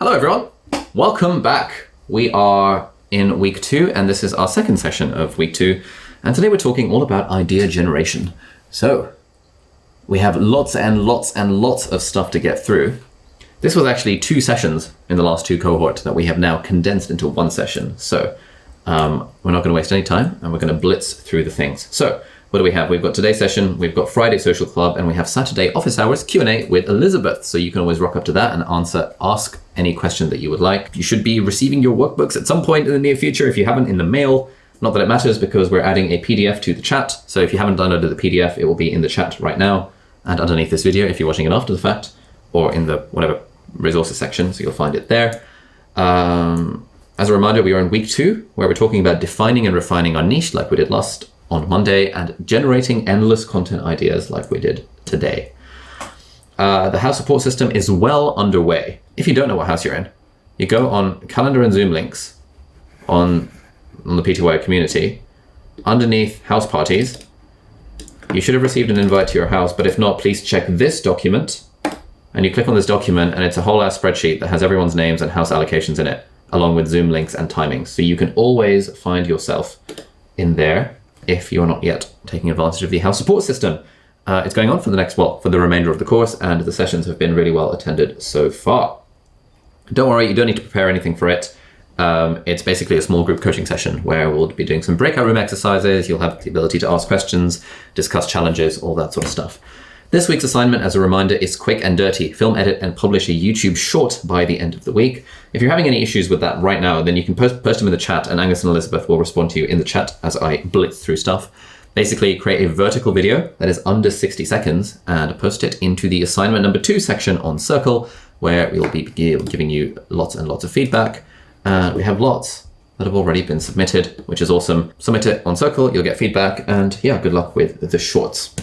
Hello everyone, welcome back. We are in week 2 and this is our second session of week 2, and today we're talking all about idea generation. So we have lots and lots and lots of stuff to get through. This was actually 2 sessions in the last 2 cohorts that we have now condensed into 1 session. So we're not going to waste any time and we're going to blitz through the things. So what do we have? We've got today's session, we've got Friday social club, and we have Saturday office hours Q&A with Elizabeth. So you can always rock up to that and ask any question that you would like. You should be receiving your workbooks at some point in the near future. If you haven't, in the mail. Not that it matters because we're adding a PDF to the chat. So if you haven't downloaded the PDF, it will be in the chat right now and underneath this video if you're watching it after the fact, or in the whatever resources section, so you'll find it there. As a reminder, we are in week 2 where we're talking about defining and refining our niche like we did last on Monday, and generating endless content ideas like we did today. The house support system is well underway. If you don't know what house you're in, you go on calendar and Zoom links on the PTY community. Underneath house parties, you should have received an invite to your house, but if not, please check this document. And you click on this document and it's a whole ass spreadsheet that has everyone's names and house allocations in it, along with Zoom links and timings. So you can always find yourself in there if you're not yet taking advantage of the house support system. It's going on for the remainder of the course, and the sessions have been really well attended so far. Don't worry, you don't need to prepare anything for it. It's basically a small group coaching session where we'll be doing some breakout room exercises. You'll have the ability to ask questions, discuss challenges, all that sort of stuff. This week's assignment, as a reminder, is quick and dirty. Film, edit, and publish a YouTube short by the end of the week. If you're having any issues with that right now, then you can post them in the chat, and Angus and Elizabeth will respond to you in the chat as I blitz through stuff. Basically, create a vertical video that is under 60 seconds and post it into the assignment number 2 section on Circle, where we'll be giving you lots and lots of feedback. And we have lots that have already been submitted, which is awesome. Submit it on Circle, you'll get feedback, and yeah, good luck with the shorts.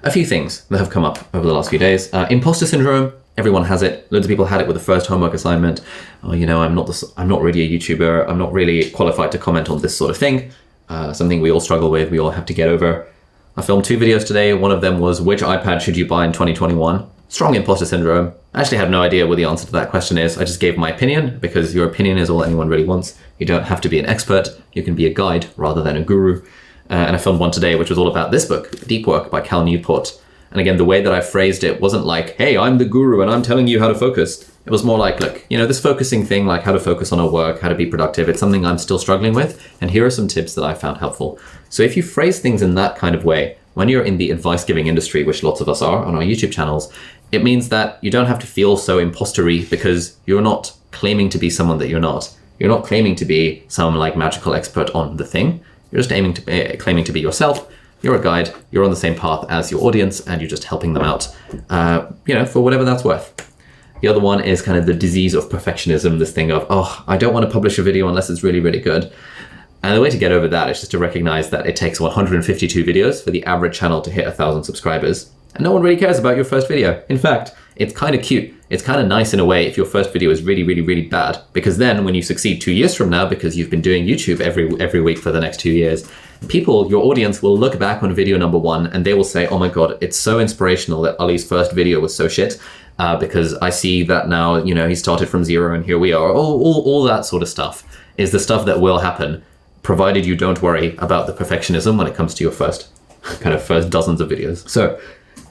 A few things that have come up over the last few days. Imposter syndrome, everyone has it. Loads of people had it with the first homework assignment. Oh, you know, I'm not really a YouTuber. I'm not really qualified to comment on this sort of thing. Something we all struggle with, we all have to get over. I filmed 2 videos today. One of them was, which iPad should you buy in 2021? Strong imposter syndrome. I actually have no idea what the answer to that question is. I just gave my opinion because your opinion is all anyone really wants. You don't have to be an expert. You can be a guide rather than a guru. And I filmed one today, which was all about this book, Deep Work by Cal Newport. And again, the way that I phrased it wasn't like, hey, I'm the guru and I'm telling you how to focus. It was more like, look, you know, this focusing thing, like how to focus on our work, how to be productive, it's something I'm still struggling with. And here are some tips that I found helpful. So if you phrase things in that kind of way, when you're in the advice giving industry, which lots of us are on our YouTube channels, it means that you don't have to feel so imposter-y because you're not claiming to be someone that you're not. You're not claiming to be some like magical expert on the thing. You're just claiming to be yourself. You're a guide. You're on the same path as your audience, and you're just helping them out, for whatever that's worth. The other one is kind of the disease of perfectionism, this thing of, oh, I don't want to publish a video unless it's really, really good. And the way to get over that is just to recognize that it takes 152 videos for the average channel to hit 1,000 subscribers. And no one really cares about your first video. In fact, it's kind of cute. It's kind of nice in a way if your first video is really, really, really bad, because then when you succeed 2 years from now, because you've been doing YouTube every week for the next 2 years, your audience will look back on video number 1 and they will say, oh my God, it's so inspirational that Ali's first video was so shit, because I see that now, you know, he started from 0 and here we are. All that sort of stuff is the stuff that will happen, provided you don't worry about the perfectionism when it comes to your first dozens of videos. So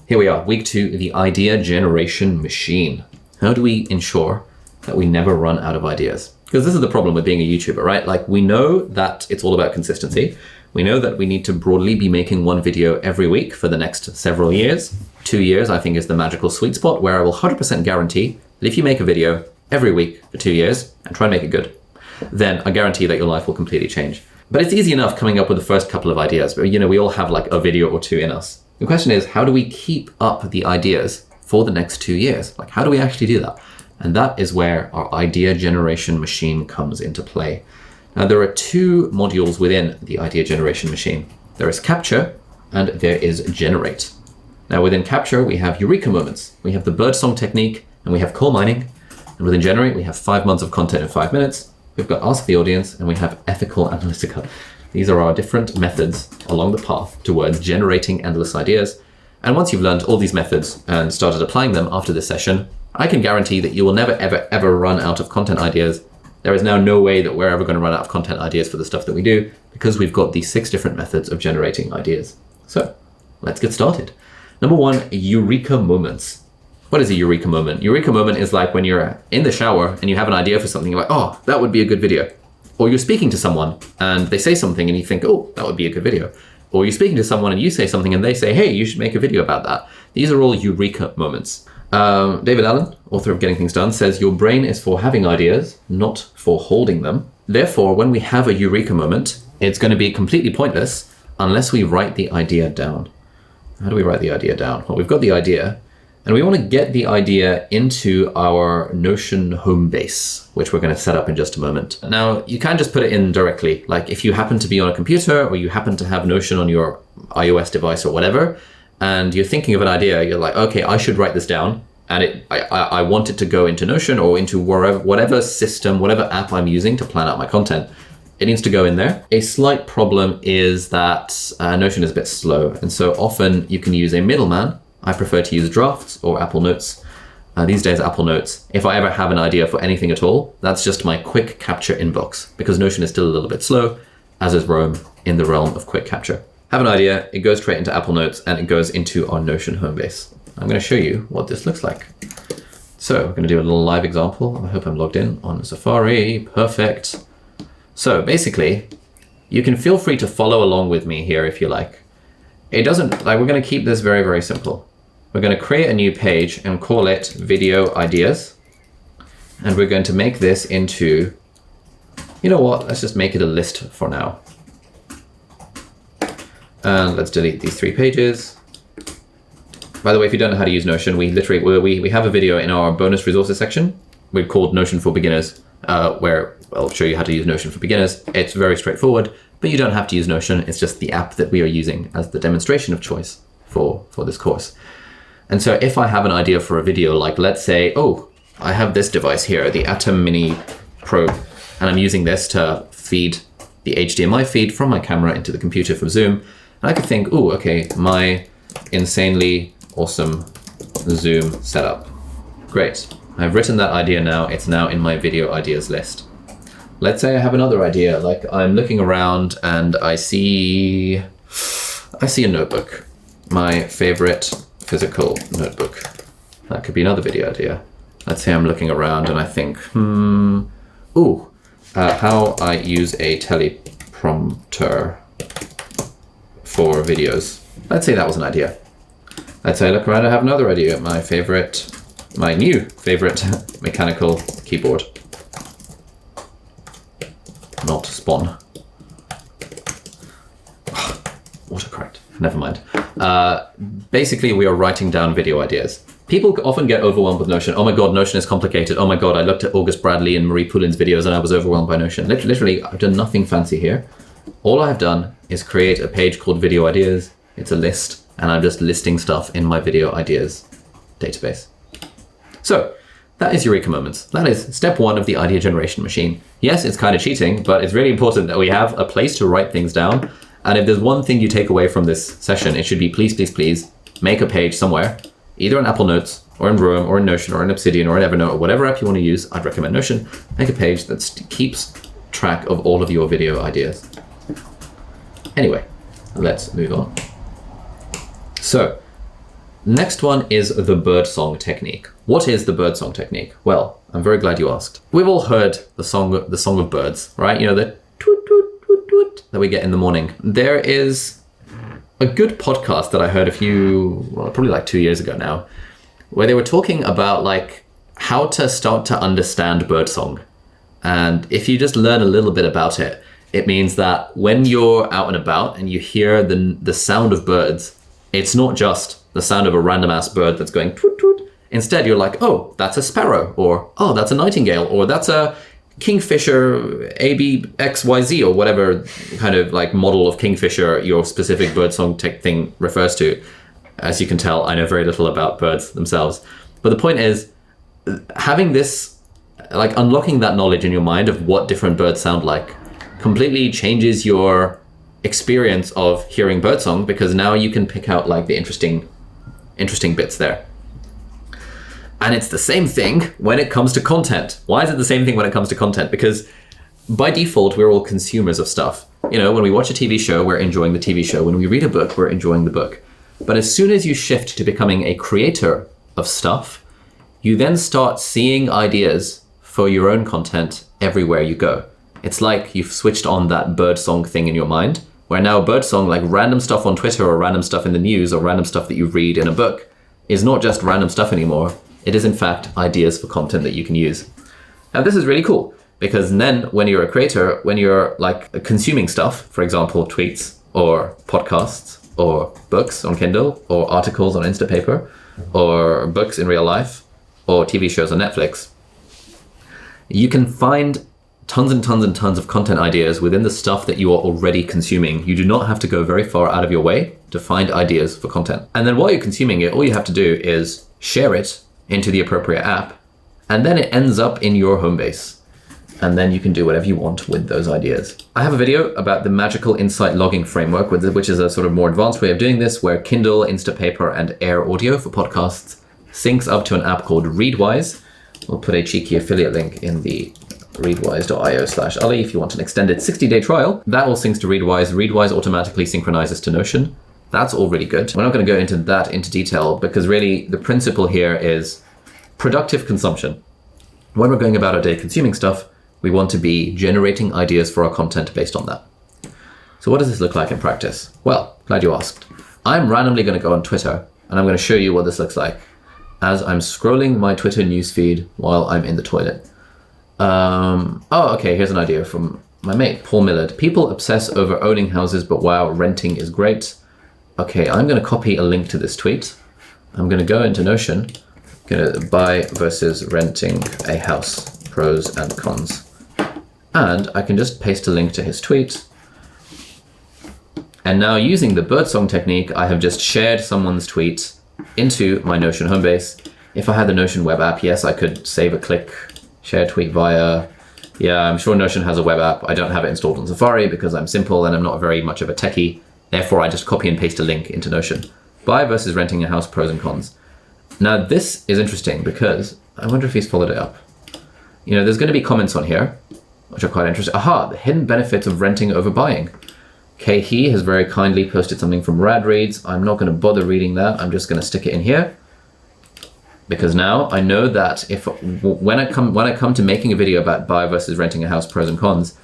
here we are, week 2, the idea generation machine. How do we ensure that we never run out of ideas? Because this is the problem with being a YouTuber, right? Like, we know that it's all about consistency. We know that we need to broadly be making 1 video every week for the next several years. 2 years, I think, is the magical sweet spot where I will 100% guarantee that if you make a video every week for 2 years and try and make it good, then I guarantee that your life will completely change. But it's easy enough coming up with the first couple of ideas. But, you know, we all have like a video or 2 in us. The question is, how do we keep up the ideas for the next 2 years? Like, how do we actually do that? And that is where our idea generation machine comes into play. Now, there are 2 modules within the idea generation machine. There is capture and there is generate. Now, within capture, we have eureka moments. We have the birdsong technique and we have coal mining. And within generate, we have 5 months of content in 5 minutes. We've got ask the audience and we have ethical analytica. These are our different methods along the path towards generating endless ideas. And once you've learned all these methods and started applying them after this session, I can guarantee that you will never, ever, ever run out of content ideas. There is now no way that we're ever going to run out of content ideas for the stuff that we do, because we've got these 6 different methods of generating ideas. So let's get started. Number 1, eureka moments. What is a eureka moment? Eureka moment is like when you're in the shower and you have an idea for something. You're like, oh, that would be a good video. Or you're speaking to someone and they say something and you think, oh, that would be a good video. Or you're speaking to someone and you say something and they say, hey, you should make a video about that. These are all eureka moments. David Allen, author of Getting Things Done, says your brain is for having ideas, not for holding them. Therefore, when we have a eureka moment, it's going to be completely pointless unless we write the idea down. How do we write the idea down? Well, we've got the idea, and we want to get the idea into our Notion home base, which we're going to set up in just a moment. Now, you can just put it in directly. Like if you happen to be on a computer or you happen to have Notion on your iOS device or whatever, and you're thinking of an idea, you're like, okay, I should write this down. And I want it to go into Notion or into whatever system, whatever app I'm using to plan out my content. It needs to go in there. A slight problem is that Notion is a bit slow. And so often you can use a middleman. I prefer to use Drafts or Apple Notes. These days, Apple Notes. If I ever have an idea for anything at all, that's just my quick capture inbox, because Notion is still a little bit slow, as is Roam in the realm of quick capture. Have an idea, it goes straight into Apple Notes and it goes into our Notion home base. I'm going to show you what this looks like. So we're going to do a little live example. I hope I'm logged in on Safari. Perfect. So basically, you can feel free to follow along with me here if you like. It doesn't, like, we're going to keep this very, very simple. We're going to create a new page and call it Video Ideas. And we're going to make this into, you know what, let's just make it a list for now. And let's delete these 3 pages. By the way, if you don't know how to use Notion, we have a video in our bonus resources section. We're called Notion for Beginners, where I'll show you how to use Notion for Beginners. It's very straightforward, but you don't have to use Notion. It's just the app that we are using as the demonstration of choice for this course. And so if I have an idea for a video, like let's say, oh, I have this device here, the Atom Mini Pro, and I'm using this to feed the HDMI feed from my camera into the computer for Zoom. And I could think, oh, okay, my insanely awesome Zoom setup. Great. I've written that idea now. It's now in my video ideas list. Let's say I have another idea, like I'm looking around and I see a notebook, my favorite physical notebook. That could be another video idea. Let's say I'm looking around and I think, how I use a teleprompter for videos. Let's say that was an idea. Let's say I look around, I have another idea, my new favorite mechanical keyboard. Not Spawn. Autocorrect, never mind. Basically, we are writing down video ideas. People often get overwhelmed with Notion. Oh my God, Notion is complicated. Oh my God, I looked at August Bradley and Marie Poulin's videos and I was overwhelmed by Notion. Literally, I've done nothing fancy here. All I've done is create a page called Video Ideas. It's a list, and I'm just listing stuff in my Video Ideas database. So that is Eureka Moments. That is step 1 of the idea generation machine. Yes, it's kind of cheating, but it's really important that we have a place to write things down. And if there's one thing you take away from this session, it should be please, please, please make a page somewhere, either in Apple Notes or in Roam or in Notion or in Obsidian or in Evernote or whatever app you want to use. I'd recommend Notion. Make a page that keeps track of all of your video ideas. Anyway, let's move on. So, next one is the birdsong technique. What is the birdsong technique? Well, I'm very glad you asked. We've all heard the song of birds, right? You know, the toot, toot, toot, toot that we get in the morning. There is a good podcast that I heard probably like 2 years ago now, where they were talking about like how to start to understand birdsong. And if you just learn a little bit about it, it means that when you're out and about and you hear the sound of birds, it's not just the sound of a random ass bird that's going toot toot. Instead, you're like, oh, that's a sparrow, or oh, that's a nightingale, or that's a kingfisher ABXYZ, or whatever kind of like model of kingfisher your specific birdsong tech thing refers to. As you can tell, I know very little about birds themselves. But the point is, having this, like unlocking that knowledge in your mind of what different birds sound like completely changes your experience of hearing birdsong, because now you can pick out like the interesting bits there. And it's the same thing when it comes to content. Why is it the same thing when it comes to content? Because by default, we're all consumers of stuff. You know, when we watch a TV show, we're enjoying the TV show. When we read a book, we're enjoying the book. But as soon as you shift to becoming a creator of stuff, you then start seeing ideas for your own content everywhere you go. It's like you've switched on that birdsong thing in your mind, where now birdsong, like random stuff on Twitter or random stuff in the news or random stuff that you read in a book, is not just random stuff anymore. It is in fact ideas for content that you can use. Now this is really cool, because then when you're a creator, when you're like consuming stuff, for example, tweets or podcasts or books on Kindle or articles on Instapaper or books in real life or TV shows on Netflix, you can find tons and tons and tons of content ideas within the stuff that you are already consuming. You do not have to go very far out of your way to find ideas for content. And then while you're consuming it, all you have to do is share it into the appropriate app, and then it ends up in your home base. And then you can do whatever you want with those ideas. I have a video about the magical insight logging framework, which is a sort of more advanced way of doing this, where Kindle, Instapaper, and Air Audio for podcasts syncs up to an app called Readwise. We'll put a cheeky affiliate link in the readwise.io/Ali if you want an extended 60-day trial. That all syncs to Readwise. Readwise automatically synchronizes to Notion. That's all really good. We're not going to go into detail, because really the principle here is productive consumption. When we're going about our day consuming stuff, we want to be generating ideas for our content based on that. So what does this look like in practice? Well, glad you asked. I'm randomly going to go on Twitter, and I'm going to show you what this looks like as I'm scrolling my Twitter newsfeed while I'm in the toilet. Okay, here's an idea from my mate, Paul Millard. People obsess over owning houses, but wow, renting is great. Okay, I'm going to copy a link to this tweet. I'm going to go into Notion, going to buy versus renting a house, pros and cons. And I can just paste a link to his tweet. And now using the birdsong technique, I have just shared someone's tweet into my Notion home base. If I had the Notion web app, yes, I could save a click, share tweet via, yeah, I'm sure Notion has a web app. I don't have it installed on Safari because I'm simple and I'm not very much of a techie. Therefore, I just copy and paste a link into Notion. Buy versus renting a house, pros and cons. Now, this is interesting because I wonder if he's followed it up. You know, there's going to be comments on here, which are quite interesting. Aha, the hidden benefits of renting over buying. Okay, he has very kindly posted something from Rad Reads. I'm not going to bother reading that. I'm just going to stick it in here. Because now I know that when I come to making a video about buy versus renting a house, pros and cons,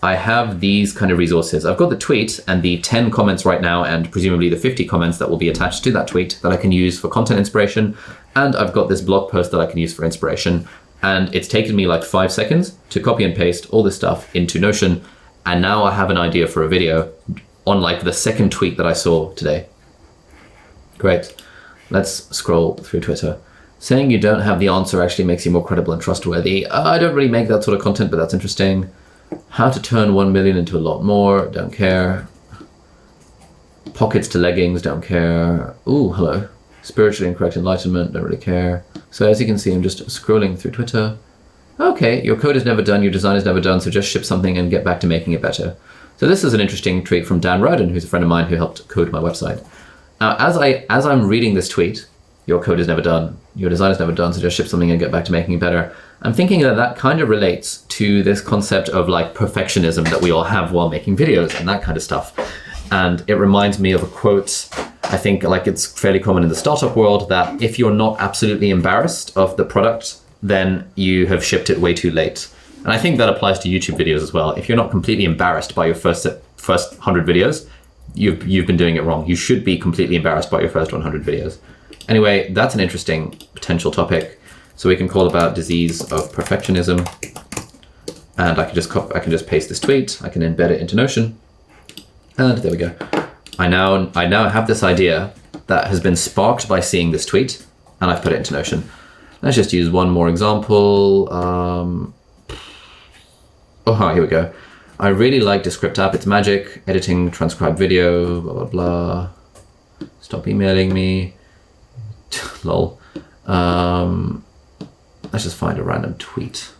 I have these kind of resources. I've got the tweet and the 10 comments right now, and presumably the 50 comments that will be attached to that tweet that I can use for content inspiration. And I've got this blog post that I can use for inspiration. And it's taken me like 5 seconds to copy and paste all this stuff into Notion. And now I have an idea for a video on like the second tweet that I saw today. Great. Let's scroll through Twitter. Saying you don't have the answer actually makes you more credible and trustworthy. I don't really make that sort of content, but that's interesting. How to turn 1 million into a lot more, don't care. Pockets to leggings, don't care. Ooh, hello. Spiritually incorrect enlightenment, don't really care. So as you can see, I'm just scrolling through Twitter. Okay, your code is never done, your design is never done, so just ship something and get back to making it better. So this is an interesting tweet from Dan Rudden, who's a friend of mine who helped code my website. Now, as I'm reading this tweet, your code is never done, your design is never done, so just ship something and get back to making it better. I'm thinking that kind of relates to this concept of like perfectionism that we all have while making videos and that kind of stuff. And it reminds me of a quote, I think like it's fairly common in the startup world, that if you're not absolutely embarrassed of the product, then you have shipped it way too late. And I think that applies to YouTube videos as well. If you're not completely embarrassed by your first 100 videos, you've been doing it wrong. You should be completely embarrassed by your first 100 videos. Anyway, that's an interesting potential topic. So we can call about disease of perfectionism. And I can just paste this tweet. I can embed it into Notion. And there we go. I now have this idea that has been sparked by seeing this tweet, and I've put it into Notion. Let's just use one more example. Here we go. I really like Descript app. It's magic. Editing, transcribe video, blah, blah, blah. Stop emailing me. Lol. Let's just find a random tweet.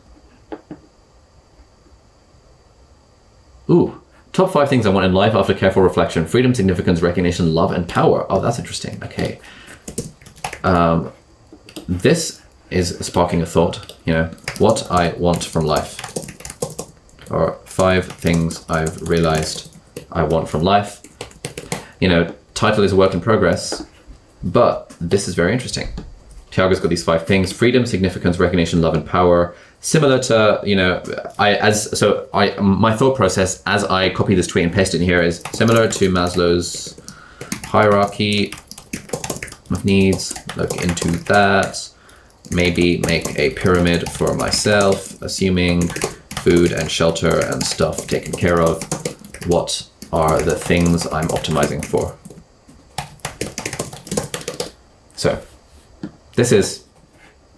Ooh. Top 5 things I want in life after careful reflection. Freedom, significance, recognition, love, and power. Oh, that's interesting. Okay. This is sparking a thought, what I want from life, or 5 things I've realized I want from life. Title is a work in progress, but this is very interesting. Tiago's got these 5 things: freedom, significance, recognition, love, and power. Similar to, my thought process as I copy this tweet and paste it in here is similar to Maslow's hierarchy of needs. Look into that. Maybe make a pyramid for myself, assuming food and shelter and stuff taken care of. What are the things I'm optimizing for? So this is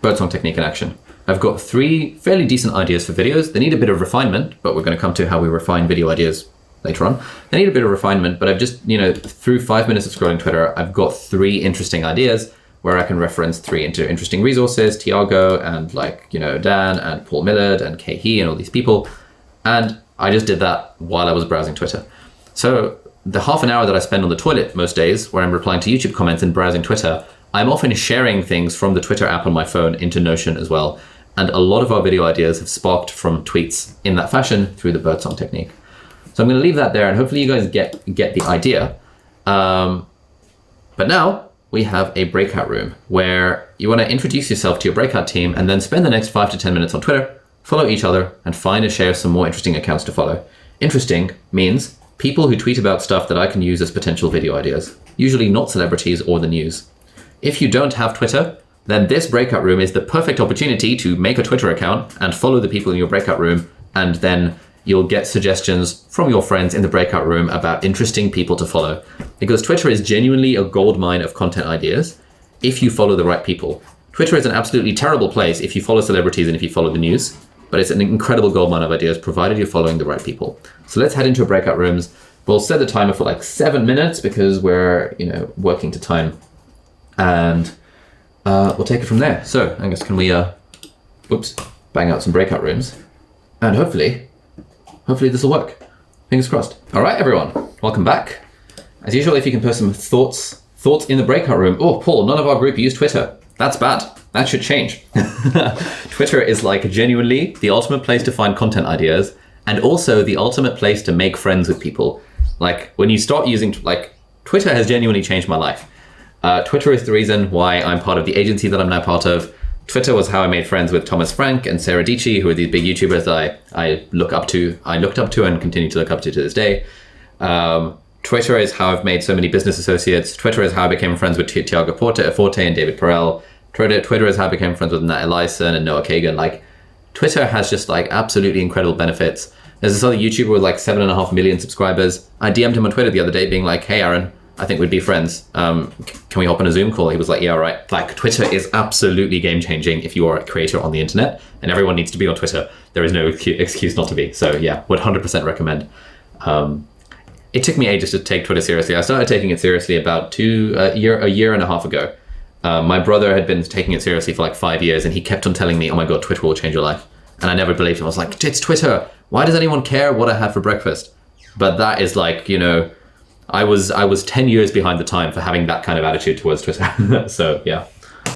birdsong technique in action. I've got 3 fairly decent ideas for videos. They need a bit of refinement, but we're going to come to how we refine video ideas later on. They need a bit of refinement, but I've just, through 5 minutes of scrolling Twitter, I've got 3 interesting ideas where I can reference 3 interesting resources, Tiago and Dan and Paul Millard and Kei He and all these people. And I just did that while I was browsing Twitter. So the half an hour that I spend on the toilet most days, where I'm replying to YouTube comments and browsing Twitter, I'm often sharing things from the Twitter app on my phone into Notion as well. And a lot of our video ideas have sparked from tweets in that fashion through the birdsong technique. So I'm going to leave that there, and hopefully you guys get the idea. But now we have a breakout room where you want to introduce yourself to your breakout team and then spend the next 5 to 10 minutes on Twitter, follow each other, and find and share some more interesting accounts to follow. Interesting means people who tweet about stuff that I can use as potential video ideas, usually not celebrities or the news. If you don't have Twitter, then this breakout room is the perfect opportunity to make a Twitter account and follow the people in your breakout room, and then you'll get suggestions from your friends in the breakout room about interesting people to follow. Because Twitter is genuinely a goldmine of content ideas if you follow the right people. Twitter is an absolutely terrible place if you follow celebrities and if you follow the news, but it's an incredible goldmine of ideas provided you're following the right people. So let's head into our breakout rooms. We'll set the timer for 7 minutes because we're working to time, and we'll take it from there. So I guess can we bang out some breakout rooms, and hopefully this will work. Fingers crossed. All right, everyone, welcome back. As usual, if you can post some thoughts in the breakout room. Oh, Paul, none of our group use Twitter. That's bad. That should change. Twitter is genuinely the ultimate place to find content ideas, and also the ultimate place to make friends with people. When you start using, Twitter has genuinely changed my life. Twitter is the reason why I'm part of the agency that I'm now part of. Twitter was how I made friends with Thomas Frank and Sarah Dici, who are these big YouTubers that I looked up to and continue to look up to this day. Twitter is how I've made so many business associates. Twitter is how I became friends with Tiago Forte and David Perel. Twitter is how I became friends with Nat Eliason and Noah Kagan. Twitter has just absolutely incredible benefits. There's this other YouTuber with 7.5 million subscribers. I DM'd him on Twitter the other day being hey Aaron, I think we'd be friends. Can we hop on a Zoom call? He was yeah, all right. Twitter is absolutely game changing if you are a creator on the internet, and everyone needs to be on Twitter. There is no excuse not to be. So yeah, would 100% recommend. It took me ages to take Twitter seriously. I started taking it seriously about a year and a half ago. My brother had been taking it seriously for 5 years, and he kept on telling me, oh my God, Twitter will change your life. And I never believed him. I was it's Twitter. Why does anyone care what I had for breakfast? But that is I was 10 years behind the time for having that kind of attitude towards Twitter. So yeah.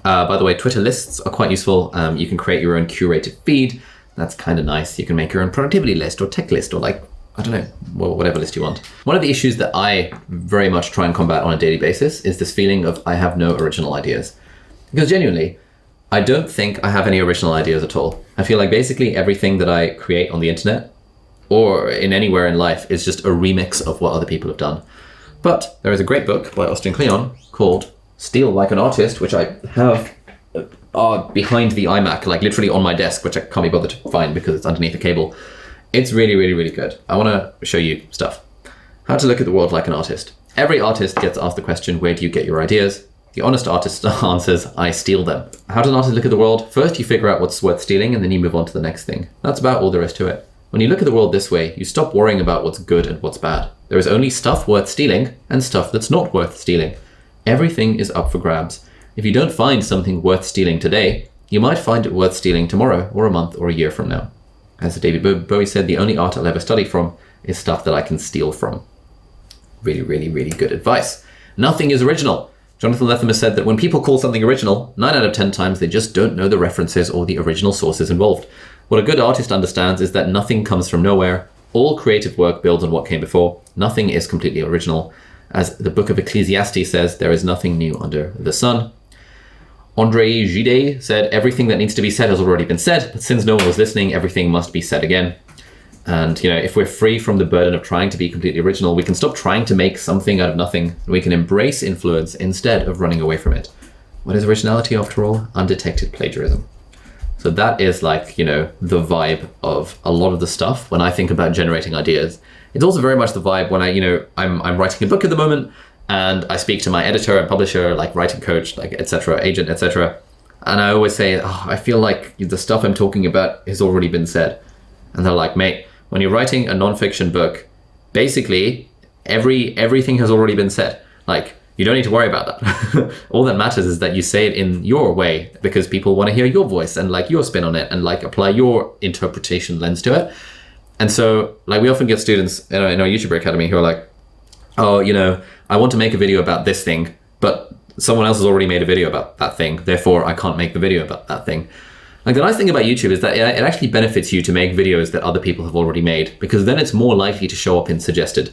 By the way, Twitter lists are quite useful. You can create your own curated feed. That's kind of nice. You can make your own productivity list or tech list or I don't know, whatever list you want. One of the issues that I very much try and combat on a daily basis is this feeling of I have no original ideas. Because genuinely, I don't think I have any original ideas at all. I feel basically everything that I create on the internet or in anywhere in life is just a remix of what other people have done. But there is a great book by Austin Kleon called Steal Like an Artist, which I have behind the iMac, literally on my desk, which I can't be bothered to find because it's underneath a cable. It's really, really, really good. I want to show you stuff. How to look at the world like an artist. Every artist gets asked the question, where do you get your ideas? The honest artist answers, I steal them. How does an artist look at the world? First, you figure out what's worth stealing, and then you move on to the next thing. That's about all there is to it. When you look at the world this way, you stop worrying about what's good and what's bad. There is only stuff worth stealing and stuff that's not worth stealing. Everything is up for grabs. If you don't find something worth stealing today, you might find it worth stealing tomorrow or a month or a year from now. As David Bowie said, the only art I'll ever study from is stuff that I can steal from. Really, really, really good advice. Nothing is original. Jonathan Lethem has said that when people call something original, 9 out of 10 times they just don't know the references or the original sources involved. What a good artist understands is that nothing comes from nowhere. All creative work builds on what came before. Nothing is completely original. As the book of Ecclesiastes says, there is nothing new under the sun. Andre Gide said, everything that needs to be said has already been said, but since no one was listening, everything must be said again. And, if we're free from the burden of trying to be completely original, we can stop trying to make something out of nothing, and we can embrace influence instead of running away from it. What is originality after all? Undetected plagiarism. So that is like, the vibe of a lot of the stuff when I think about generating ideas. It's also very much the vibe when I'm writing a book at the moment, and I speak to my editor and publisher, like writing coach, like etc., agent, etc. And I always say, I feel like the stuff I'm talking about has already been said. And they're like, mate, when you're writing a nonfiction book, basically everything has already been said. Like, you don't need to worry about that. All that matters is that you say it in your way, because people want to hear your voice and like your spin on it and like apply your interpretation lens to it. And so like we often get students in our YouTuber Academy who are like, oh, I want to make a video about this thing, but someone else has already made a video about that thing. Therefore, I can't make the video about that thing. Like the nice thing about YouTube is that it actually benefits you to make videos that other people have already made, because then it's more likely to show up in suggested.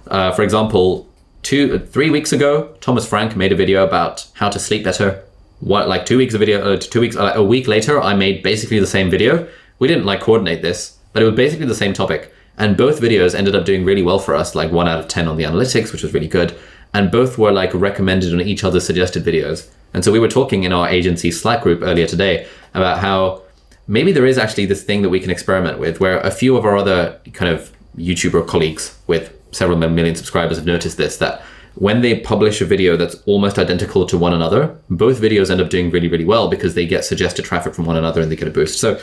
For example, 3 weeks ago, Thomas Frank made a video about how to sleep better. A week later, I made basically the same video. We didn't coordinate this, but it was basically the same topic. And both videos ended up doing really well for us, like 1 out of 10 on the analytics, which was really good. And both were recommended on each other's suggested videos. And so we were talking in our agency Slack group earlier today about how maybe there is actually this thing that we can experiment with, where a few of our other kind of YouTuber colleagues with several million subscribers have noticed this, that when they publish a video that's almost identical to one another, both videos end up doing really, really well because they get suggested traffic from one another and they get a boost. So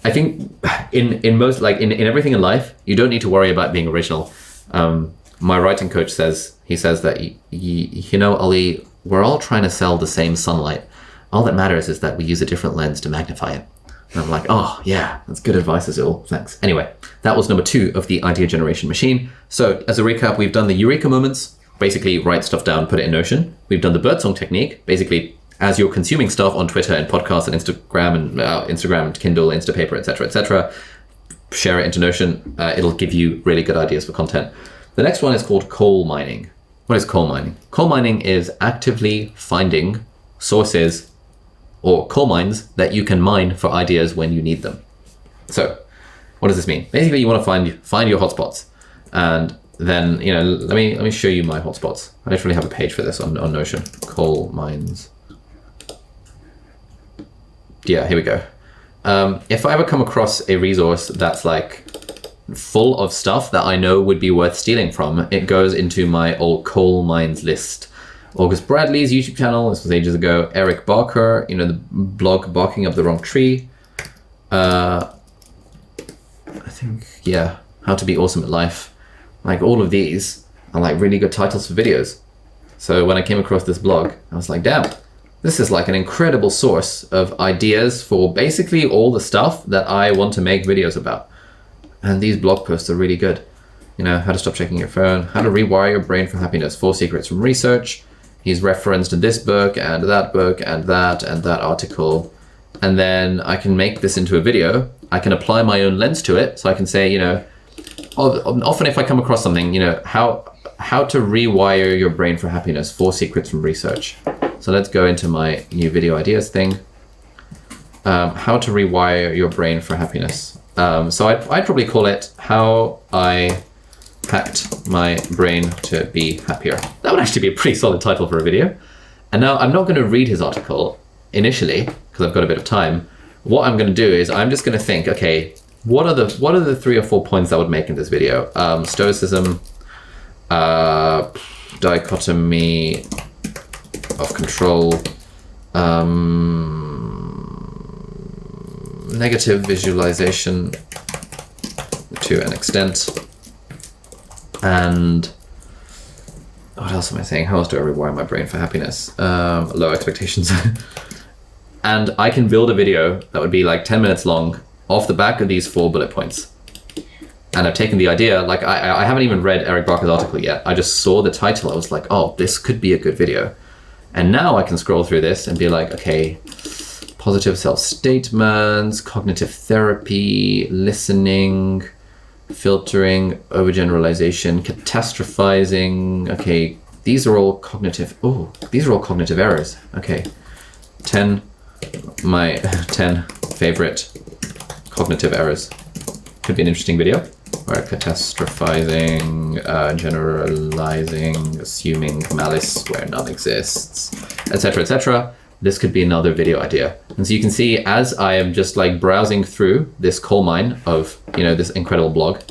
I think in most, in everything in life, you don't need to worry about being original. My writing coach says that, Ollie, we're all trying to sell the same sunlight. All that matters is that we use a different lens to magnify it. And I'm like, oh yeah, that's good advice, Azul. Thanks. Anyway, that was number 2 of the idea generation machine. So as a recap, we've done the Eureka moments, basically write stuff down, put it in Notion. We've done the birdsong technique, basically as you're consuming stuff on Twitter and podcasts and Instagram and Kindle, Instapaper, etc., share it into Notion. It'll give you really good ideas for content. The next one is called coal mining. What is coal mining? Coal mining is actively finding sources or coal mines that you can mine for ideas when you need them. So what does this mean? Basically, you want to find your hotspots, and then let me show you my hotspots. I literally have a page for this on Notion. Coal mines. Yeah, here we go. If I ever come across a resource that's full of stuff that I know would be worth stealing from, it goes into my old coal mines list. August Bradley's YouTube channel, this was ages ago. Eric Barker, the blog Barking Up the Wrong Tree. I think, yeah, How to Be Awesome at Life. All of these are really good titles for videos. So when I came across this blog, I was like, damn, this is an incredible source of ideas for basically all the stuff that I want to make videos about. And these blog posts are really good. How to stop checking your phone, how to rewire your brain for happiness, 4 secrets from research. He's referenced this book and that article. And then I can make this into a video. I can apply my own lens to it. So I can say, often if I come across something, how to rewire your brain for happiness, 4 secrets from research. So let's go into my new video ideas thing. How to rewire your brain for happiness. So I'd probably call it How I Hacked My Brain to Be Happier. That would actually be a pretty solid title for a video. And now I'm not going to read his article initially because I've got a bit of time. What I'm going to do is I'm just going to think, okay, what are the 3 or 4 points I would make in this video? Stoicism, dichotomy of control, negative visualization to an extent, and what else am I saying? How else do I rewire my brain for happiness? Low expectations. And I can build a video that would be 10 minutes long off the back of these 4 bullet points. And I've taken the idea, I haven't even read Eric Barker's article yet. I just saw the title. I was like, oh, this could be a good video. And now I can scroll through this and be like, okay, positive self-statements, cognitive therapy, listening, filtering, overgeneralization, catastrophizing. Okay, these are all cognitive errors. Okay, 10 favorite cognitive errors. Could be an interesting video. Or catastrophizing, generalizing, assuming malice where none exists, etc., etc. This could be another video idea. And so you can see, as I am just like browsing through this coal mine of, this incredible blog,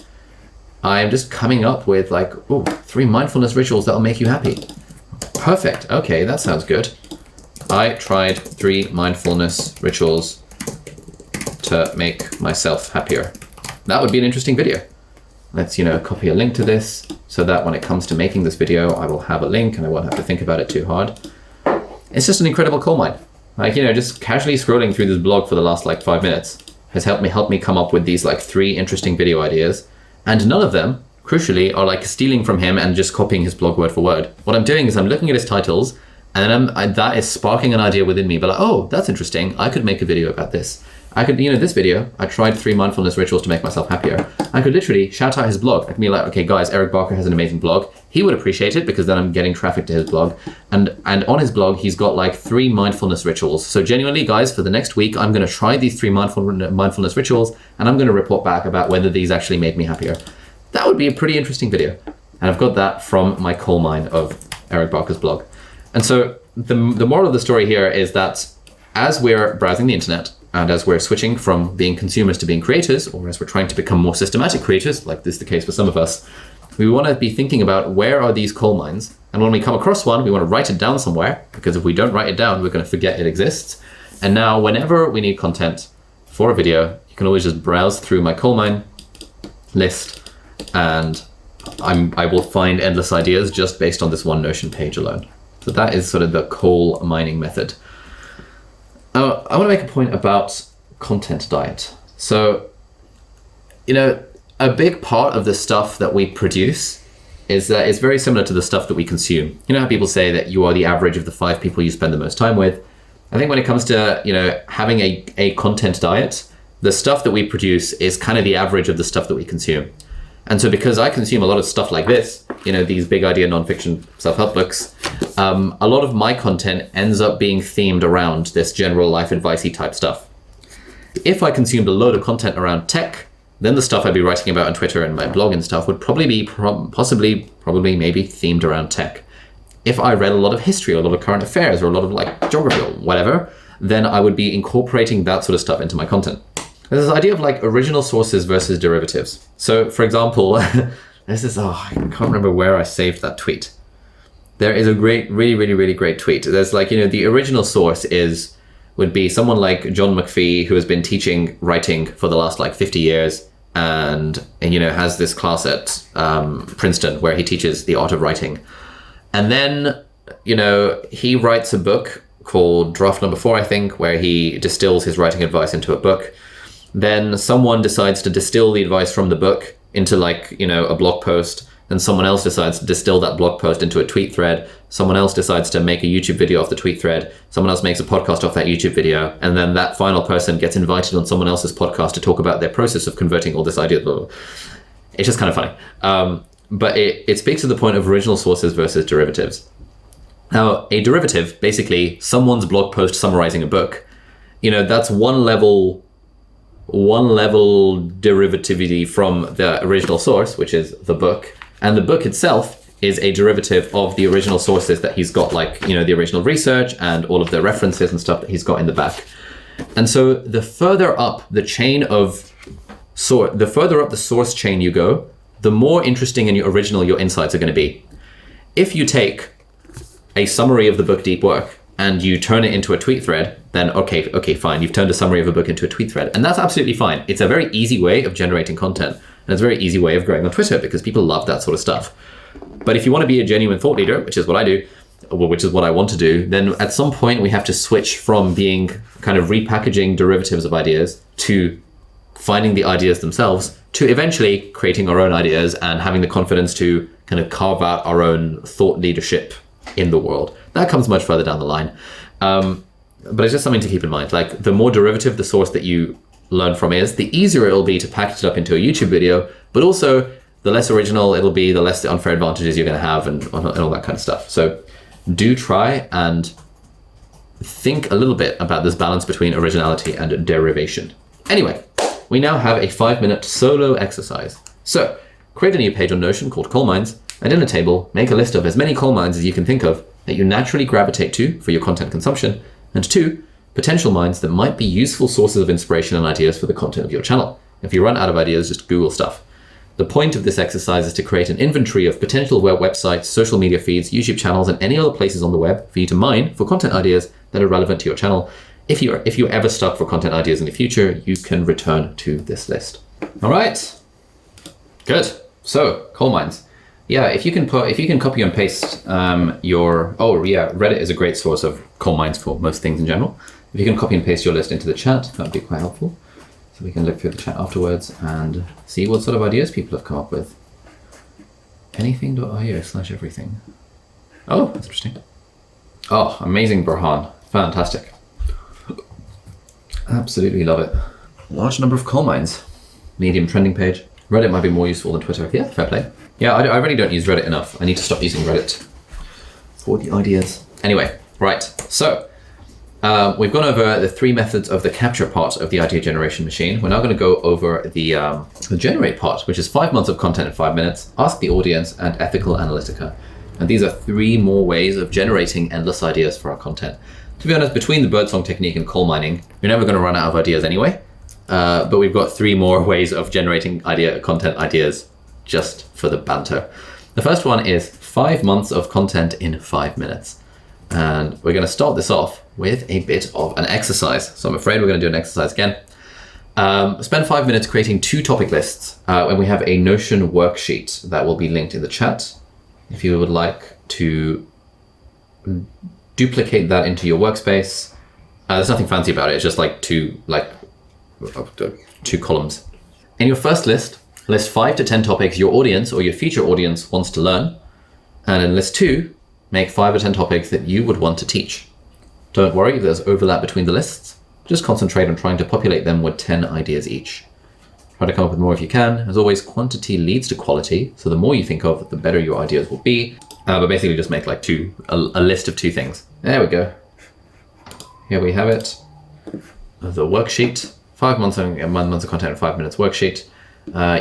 I am just coming up with like, 3 mindfulness rituals that'll make you happy. Perfect. Okay, that sounds good. I tried 3 mindfulness rituals to make myself happier. That would be an interesting video. Let's, copy a link to this so that when it comes to making this video, I will have a link and I won't have to think about it too hard. It's just an incredible coal mine. Like, just casually scrolling through this blog for the last like 5 minutes has helped me come up with these like 3 interesting video ideas. And none of them, crucially, are like stealing from him and just copying his blog word for word. What I'm doing is I'm looking at his titles and that is sparking an idea within me. But like, oh, that's interesting. I could make a video about this. I could, this video, I tried 3 mindfulness rituals to make myself happier. I could literally shout out his blog. I could be like, okay, guys, Eric Barker has an amazing blog. He would appreciate it because then I'm getting traffic to his blog. And on his blog, he's got like 3 mindfulness rituals. So genuinely, guys, for the next week, I'm going to try these 3 mindfulness rituals and I'm going to report back about whether these actually made me happier. That would be a pretty interesting video. And I've got that from my coal mine of Eric Barker's blog. And so the moral of the story here is that as we're browsing the internet, and as we're switching from being consumers to being creators, or as we're trying to become more systematic creators, like this is the case for some of us, we want to be thinking about where are these coal mines? And when we come across one, we want to write it down somewhere, because if we don't write it down, we're going to forget it exists. And now whenever we need content for a video, you can always just browse through my coal mine list, and I will find endless ideas just based on this one Notion page alone. So that is sort of the coal mining method. I want to make a point about content diet. So, a big part of the stuff that we produce is that it's very similar to the stuff that we consume. You know how people say that you are the average of the 5 people you spend the most time with? I think when it comes to, having a content diet, the stuff that we produce is kind of the average of the stuff that we consume. And so because I consume a lot of stuff like this, these big idea nonfiction self-help books, a lot of my content ends up being themed around this general life advice-y type stuff. If I consumed a load of content around tech, then the stuff I'd be writing about on Twitter and my blog and stuff would probably be probably maybe themed around tech. If I read a lot of history or a lot of current affairs or a lot of like geography or whatever, then I would be incorporating that sort of stuff into my content. There's this idea of like original sources versus derivatives. So for example, there's this, I can't remember where I saved that tweet. There is a really great tweet. There's like, the original source would be someone like John McPhee, who has been teaching writing for the last like 50 years and has this class at Princeton where he teaches the art of writing. And then, he writes a book called Draft Number 4, I think, where he distills his writing advice into a book. Then someone decides to distill the advice from the book into like, a blog post. Then someone else decides to distill that blog post into a tweet thread. Someone else decides to make a YouTube video off the tweet thread. Someone else makes a podcast off that YouTube video. And then that final person gets invited on someone else's podcast to talk about their process of converting all this idea. It's just kind of funny. But it speaks to the point of original sources versus derivatives. Now, a derivative, basically someone's blog post summarizing a book, that's one level derivativity from the original source, which is the book. And the book itself is a derivative of the original sources that he's got, like, the original research and all of the references and stuff that he's got in the back. And so the further up the chain of the further up the source chain you go, the more interesting and original your insights are going to be. If you take a summary of the book Deep Work and you turn it into a tweet thread, then okay, fine. You've turned a summary of a book into a tweet thread. And that's absolutely fine. It's a very easy way of generating content. And it's a very easy way of growing on Twitter because people love that sort of stuff. But if you want to be a genuine thought leader, which is what I do, or which is what I want to do, then at some point we have to switch from being kind of repackaging derivatives of ideas to finding the ideas themselves to eventually creating our own ideas and having the confidence to kind of carve out our own thought leadership in the world. That comes much further down the line. But it's just something to keep in mind. Like, the more derivative the source that you learn from is, the easier it'll be to package it up into a YouTube video, but also the less original it'll be, the less the unfair advantages you're going to have and all that kind of stuff. So do try and think a little bit about this balance between originality and derivation. Anyway, we now have a 5-minute solo exercise. So create a new page on Notion called Coal Mines, and in a table, make a list of as many coal mines as you can think of that you naturally gravitate to for your content consumption, and 2 potential mines that might be useful sources of inspiration and ideas for the content of your channel. If you run out of ideas, just Google stuff. The point of this exercise is to create an inventory of potential websites, social media feeds, YouTube channels, and any other places on the web for you to mine for content ideas that are relevant to your channel. If you're ever stuck for content ideas in the future, you can return to this list. All right, good. So coal mines. Yeah, if you can copy and paste Reddit is a great source of coal mines for most things in general. If you can copy and paste your list into the chat, that would be quite helpful. So we can look through the chat afterwards and see what sort of ideas people have come up with. Anything.io/everything. Oh, that's interesting. Oh, amazing, Burhan. Fantastic. Absolutely love it. Large number of coal mines. Medium trending page. Reddit might be more useful than Twitter. Yeah, fair play. Yeah, I really don't use Reddit enough. I need to stop using Reddit for the ideas. Anyway, right. So we've gone over the 3 methods of the capture part of the idea generation machine. We're now going to go over the generate part, which is 5 months of content in 5 minutes, ask the audience, and ethical analytica. And these are 3 more ways of generating endless ideas for our content. To be honest, between the birdsong technique and coal mining, you're never going to run out of ideas anyway. But we've got 3 more ways of generating content ideas just for the banter. The first one is 5 months of content in 5 minutes. And we're going to start this off with a bit of an exercise. So I'm afraid we're going to do an exercise again. Spend 5 minutes creating 2 topic lists. And we have a Notion worksheet that will be linked in the chat. If you would like to duplicate that into your workspace, there's nothing fancy about it. It's just like 2 columns. In your first list 5 to 10 topics your audience or your future audience wants to learn. And in list 2, make 5 or 10 topics that you would want to teach. Don't worry if there's overlap between the lists. Just concentrate on trying to populate them with 10 ideas each. Try to come up with more if you can. As always, quantity leads to quality. So the more you think of, the better your ideas will be. But basically just make like a list of 2 things. There we go. Here we have it. The worksheet. 5 months of content in 5 minutes worksheet.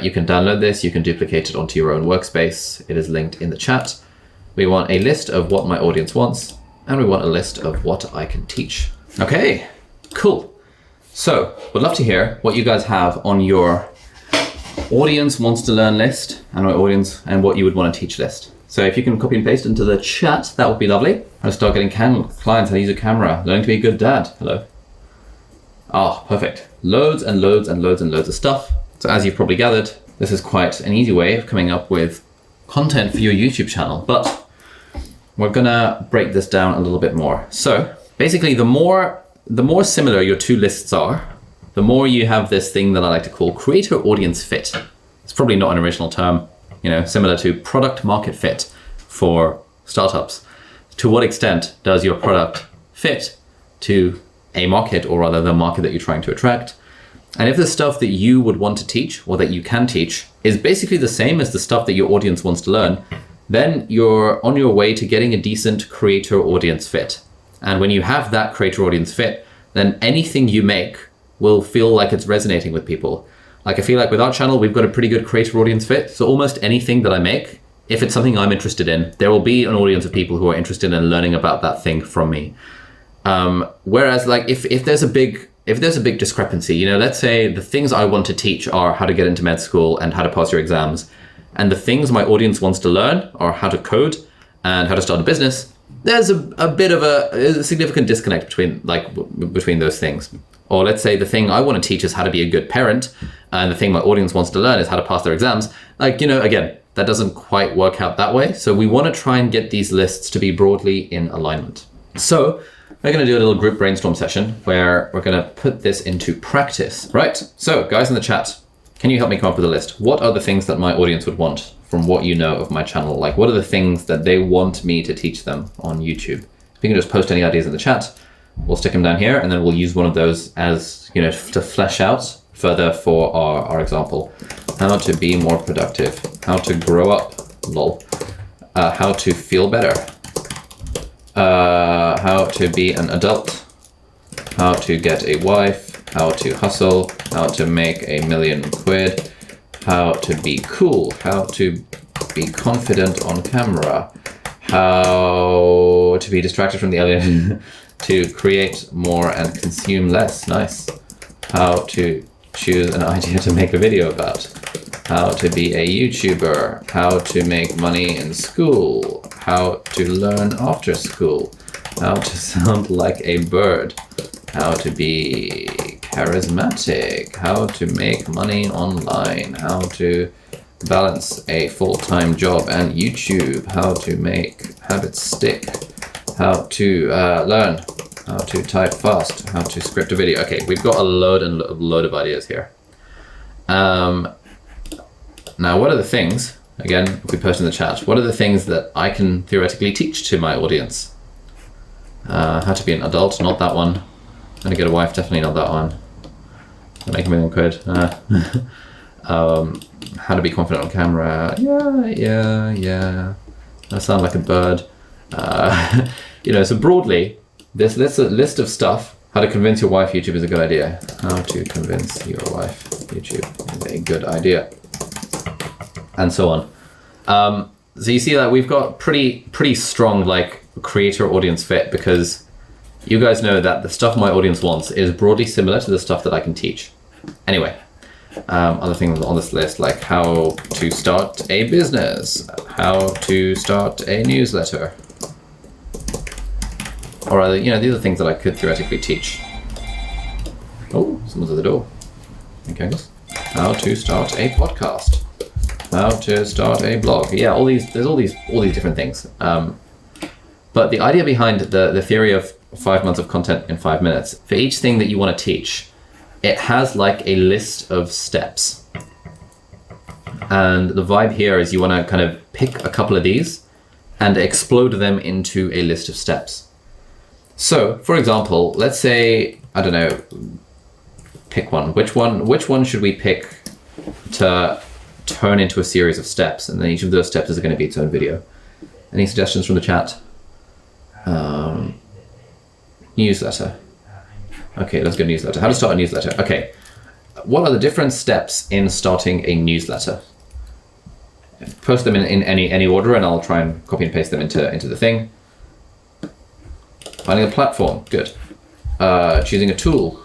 You can download this. You can duplicate it onto your own workspace. It is linked in the chat. We want a list of what my audience wants, and we want a list of what I can teach. Okay, cool. So, would love to hear what you guys have on your audience wants to learn list and what you would want to teach list. So if you can copy and paste into the chat, that would be lovely. I'll start getting clients how to use a camera, learning to be a good dad. Hello. Ah, perfect. Loads and loads and loads and loads of stuff. So as you've probably gathered, this is quite an easy way of coming up with content for your YouTube channel, but we're gonna break this down a little bit more. So basically, the more similar your 2 lists are, the more you have this thing that I like to call creator audience fit. It's probably not an original term, similar to product market fit for startups. To what extent does your product fit to a market, or rather the market that you're trying to attract? And if the stuff that you would want to teach or that you can teach is basically the same as the stuff that your audience wants to learn, then you're on your way to getting a decent creator audience fit. And when you have that creator audience fit, then anything you make will feel like it's resonating with people. Like, I feel like with our channel, we've got a pretty good creator audience fit. So almost anything that I make, if it's something I'm interested in, there will be an audience of people who are interested in learning about that thing from me. Whereas like if there's a big discrepancy, let's say the things I want to teach are how to get into med school and how to pass your exams, and the things my audience wants to learn are how to code and how to start a business, there's a bit of a significant disconnect between those things. Or let's say the thing I want to teach is how to be a good parent, and the thing my audience wants to learn is how to pass their exams. Again, that doesn't quite work out that way. So we want to try and get these lists to be broadly in alignment. So we're going to do a little group brainstorm session where we're going to put this into practice. Right, so guys in the chat, can you help me come up with a list? What are the things that my audience would want from what you know of my channel. Like, what are the things that they want me to teach them on YouTube? If you can just post any ideas in the chat, we'll stick them down here, and then we'll use one of those as, you know, to flesh out further for our example. How to be more productive, how to grow up, lol, how to feel better, how to be an adult, how to get a wife, how to hustle, how to make £1 million, how to be cool, how to be confident on camera, how to be distracted from the alien, to create more and consume less, nice, how to choose an idea to make a video about, how to be a YouTuber, how to make money in school, how to learn after school, how to sound like a bird, how to be charismatic, how to make money online, how to balance a full-time job and YouTube, how to make habits stick, how to learn, how to type fast, how to script a video. Okay, we've got a load of ideas here. Now, what are the things, again, if we post in the chat, what are the things that I can theoretically teach to my audience? How to be an adult, not that one. How to get a wife, definitely not that one. Make £1 million. How to be confident on camera, yeah. I sound like a bird. You know, so broadly, this list of stuff. How to convince your wife YouTube is a good idea. How to convince your wife YouTube is a good idea. And so on. So you see that we've got pretty strong like creator audience fit, because you guys know that the stuff my audience wants is broadly similar to the stuff that I can teach. Anyway, other things on this list, like how to start a business, how to start a newsletter, or rather, you know, these are things that I could theoretically teach. Oh, someone's at the door. Okay, how to start a podcast, how to start a blog. Yeah, there's all these different things. But the idea behind the theory of 5 months of content in 5 minutes, for each thing that you want to teach, it has like a list of steps. And the vibe here is you want to kind of pick a couple of these and explode them into a list of steps. So, for example, let's say, I don't know, pick one. Which one should we pick to turn into a series of steps? And then each of those steps is going to be its own video. Any suggestions from the chat? Newsletter. Okay, let's go newsletter. How to start a newsletter. Okay, what are the different steps in starting a newsletter? Post them in any order, and I'll try and copy and paste them into the thing. Finding a platform, good. Choosing a tool.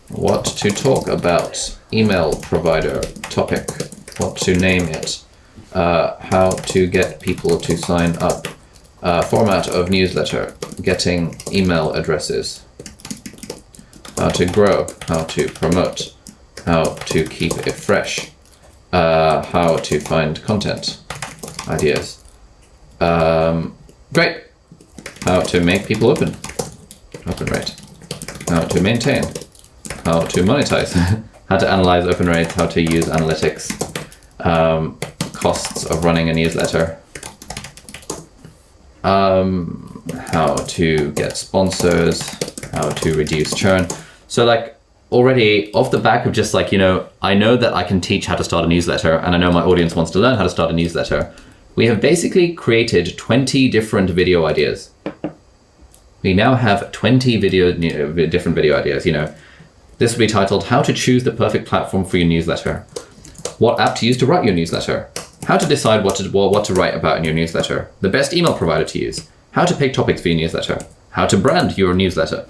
What to talk about. Email provider, topic, what to name it. How to get people to sign up. Format of newsletter, getting email addresses. How to grow, how to promote, how to keep it fresh, how to find content ideas. Great. How to make people open rate, how to maintain, how to monetize, how to analyze open rates, how to use analytics, costs of running a newsletter, how to get sponsors, how to reduce churn. So like already off the back of just like, you know, I know that I can teach how to start a newsletter, and I know my audience wants to learn how to start a newsletter. We have basically created 20 different video ideas. We now have 20 different video ideas, you know. This will be titled, how to choose the perfect platform for your newsletter. What app to use to write your newsletter. How to decide what to write about in your newsletter. The best email provider to use. How to pick topics for your newsletter. How to brand your newsletter.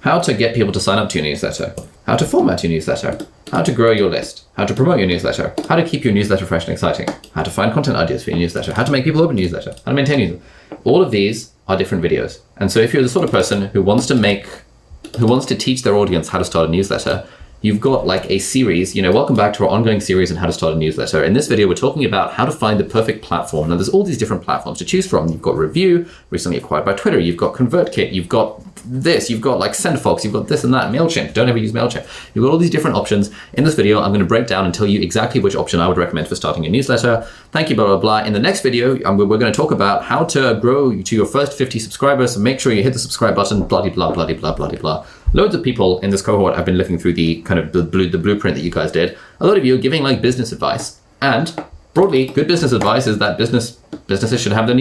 How to get people to sign up to your newsletter. How to format your newsletter. How to grow your list. How to promote your newsletter. How to keep your newsletter fresh and exciting. How to find content ideas for your newsletter. How to make people open your newsletter. How to maintain your newsletter. All of these are different videos. And so if you're the sort of person who wants to teach their audience how to start a newsletter, you've got like a series, welcome back to our ongoing series on how to start a newsletter. In this video, we're talking about how to find the perfect platform. Now, there's all these different platforms to choose from. You've got Review, recently acquired by Twitter. You've got ConvertKit. You've got this. You've got like SendFox. You've got this and that. MailChimp. Don't ever use MailChimp. You've got all these different options. In this video, I'm going to break down and tell you exactly which option I would recommend for starting a newsletter. Thank you, blah, blah, blah. In the next video, we're going to talk about how to grow to your first 50 subscribers. So make sure you hit the subscribe button, blah, blah, blah, blah, blah, blah, blah. Loads of people in this cohort have been looking through the kind of the blueprint that you guys did. A lot of you are giving like business advice, and broadly, good business advice is that businesses should have their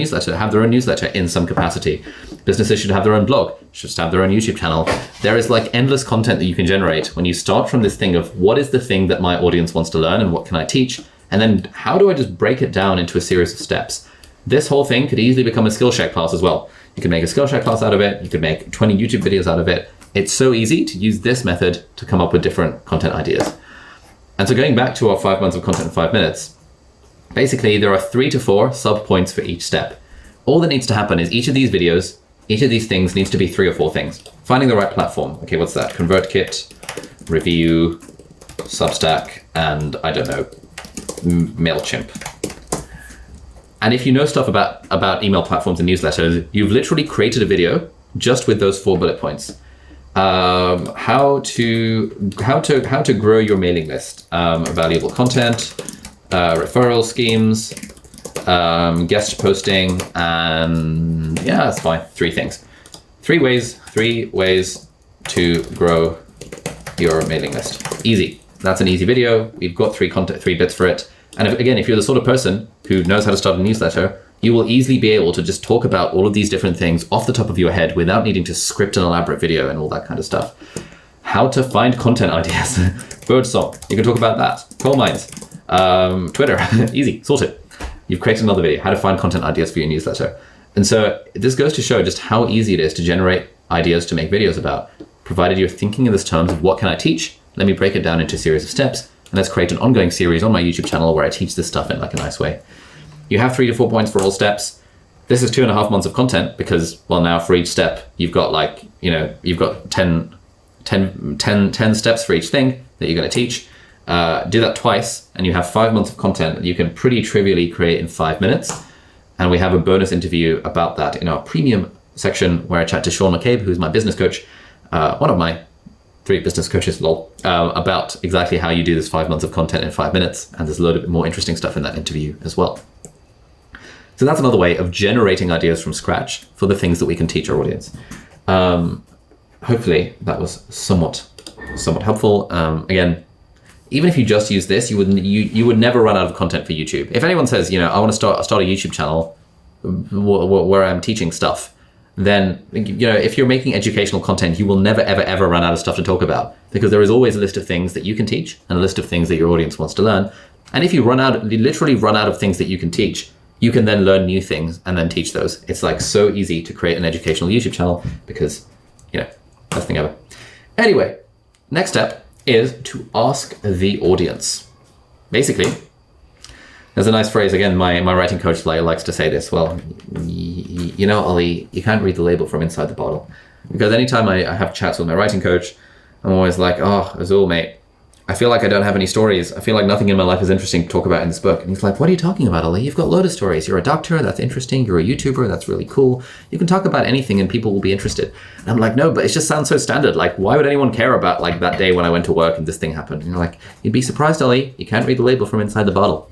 own newsletter in some capacity. Businesses should have their own blog, should have their own YouTube channel. There is like endless content that you can generate when you start from this thing of what is the thing that my audience wants to learn and what can I teach? And then how do I just break it down into a series of steps? This whole thing could easily become a Skillshare class as well. You could make a Skillshare class out of it. You could make 20 YouTube videos out of it. It's so easy to use this method to come up with different content ideas. And so going back to our 5 months of content in 5 minutes, basically there are 3 to 4 sub points for each step. All that needs to happen is each of these videos, each of these things needs to be 3 or 4 things. Finding the right platform. Okay, what's that? ConvertKit, Review, Substack, and I don't know, MailChimp. And if you know stuff about email platforms and newsletters, you've literally created a video just with those 4 bullet points. How to grow your mailing list, valuable content, referral schemes, guest posting, and yeah, that's fine. 3 things. 3 ways to grow your mailing list. Easy. That's an easy video. We've got 3 bits for it. And if you're the sort of person who knows how to start a newsletter, you will easily be able to just talk about all of these different things off the top of your head without needing to script an elaborate video and all that kind of stuff. How to find content ideas. Birdsong, you can talk about that. Coal mines, Twitter, easy, sorted. You've created another video, how to find content ideas for your newsletter. And so this goes to show just how easy it is to generate ideas to make videos about, provided you're thinking in this terms of what can I teach? Let me break it down into a series of steps, and let's create an ongoing series on my YouTube channel where I teach this stuff in like a nice way. You have 3 to 4 points for all steps. This is 2.5 months of content because, well, now for each step, you've got like, you've got 10 steps for each thing that you're going to teach. Do that twice and you have 5 months of content that you can pretty trivially create in 5 minutes. And we have a bonus interview about that in our premium section where I chat to Sean McCabe, who's my business coach, one of my 3 business coaches, about exactly how you do this 5 months of content in 5 minutes. And there's a load of more interesting stuff in that interview as well. So that's another way of generating ideas from scratch for the things that we can teach our audience. Hopefully that was somewhat helpful. Again, even if you just use this, you would never run out of content for YouTube. If anyone says, I want to start a YouTube channel where I'm teaching stuff, then if you're making educational content, you will never ever run out of stuff to talk about, because there is always a list of things that you can teach and a list of things that your audience wants to learn. And if you literally run out of things that you can teach, you can then learn new things and then teach those. It's like so easy to create an educational YouTube channel because, best thing ever. Anyway, next step is to ask the audience. Basically, there's a nice phrase, again, my writing coach likes to say this, well, Ollie, you can't read the label from inside the bottle. Because anytime I have chats with my writing coach, I'm always like, oh, Azul, mate, I feel like I don't have any stories. I feel like nothing in my life is interesting to talk about in this book. And he's like, what are you talking about, Ollie? You've got a load of stories. You're a doctor, that's interesting. You're a YouTuber, that's really cool. You can talk about anything and people will be interested. And I'm like, no, but it just sounds so standard. Like, why would anyone care about like that day when I went to work and this thing happened? And you're like, you'd be surprised, Ollie. You can't read the label from inside the bottle.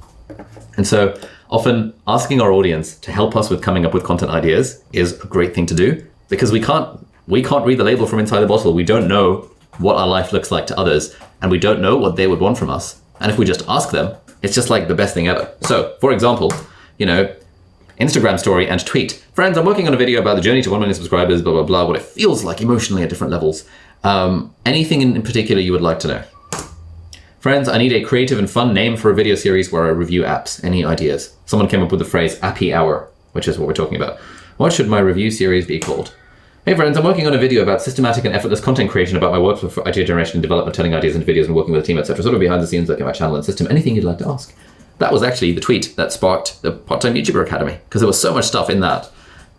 And so often asking our audience to help us with coming up with content ideas is a great thing to do, because we can't read the label from inside the bottle. We don't know what our life looks like to others, and we don't know what they would want from us. And if we just ask them, it's just like the best thing ever. So, for example, Instagram story and tweet, friends, I'm working on a video about the journey to 1 million subscribers, blah, blah, blah, what it feels like emotionally at different levels. Anything in particular you would like to know? Friends, I need a creative and fun name for a video series where I review apps. Any ideas? Someone came up with the phrase Appy Hour, which is what we're talking about. What should my review series be called? Hey friends, I'm working on a video about systematic and effortless content creation about my work for idea generation and development, turning ideas into videos and working with a team, etc. Sort of behind the scenes, looking at my channel and system. Anything you'd like to ask? That was actually the tweet that sparked the Part-Time YouTuber Academy, because there was so much stuff in that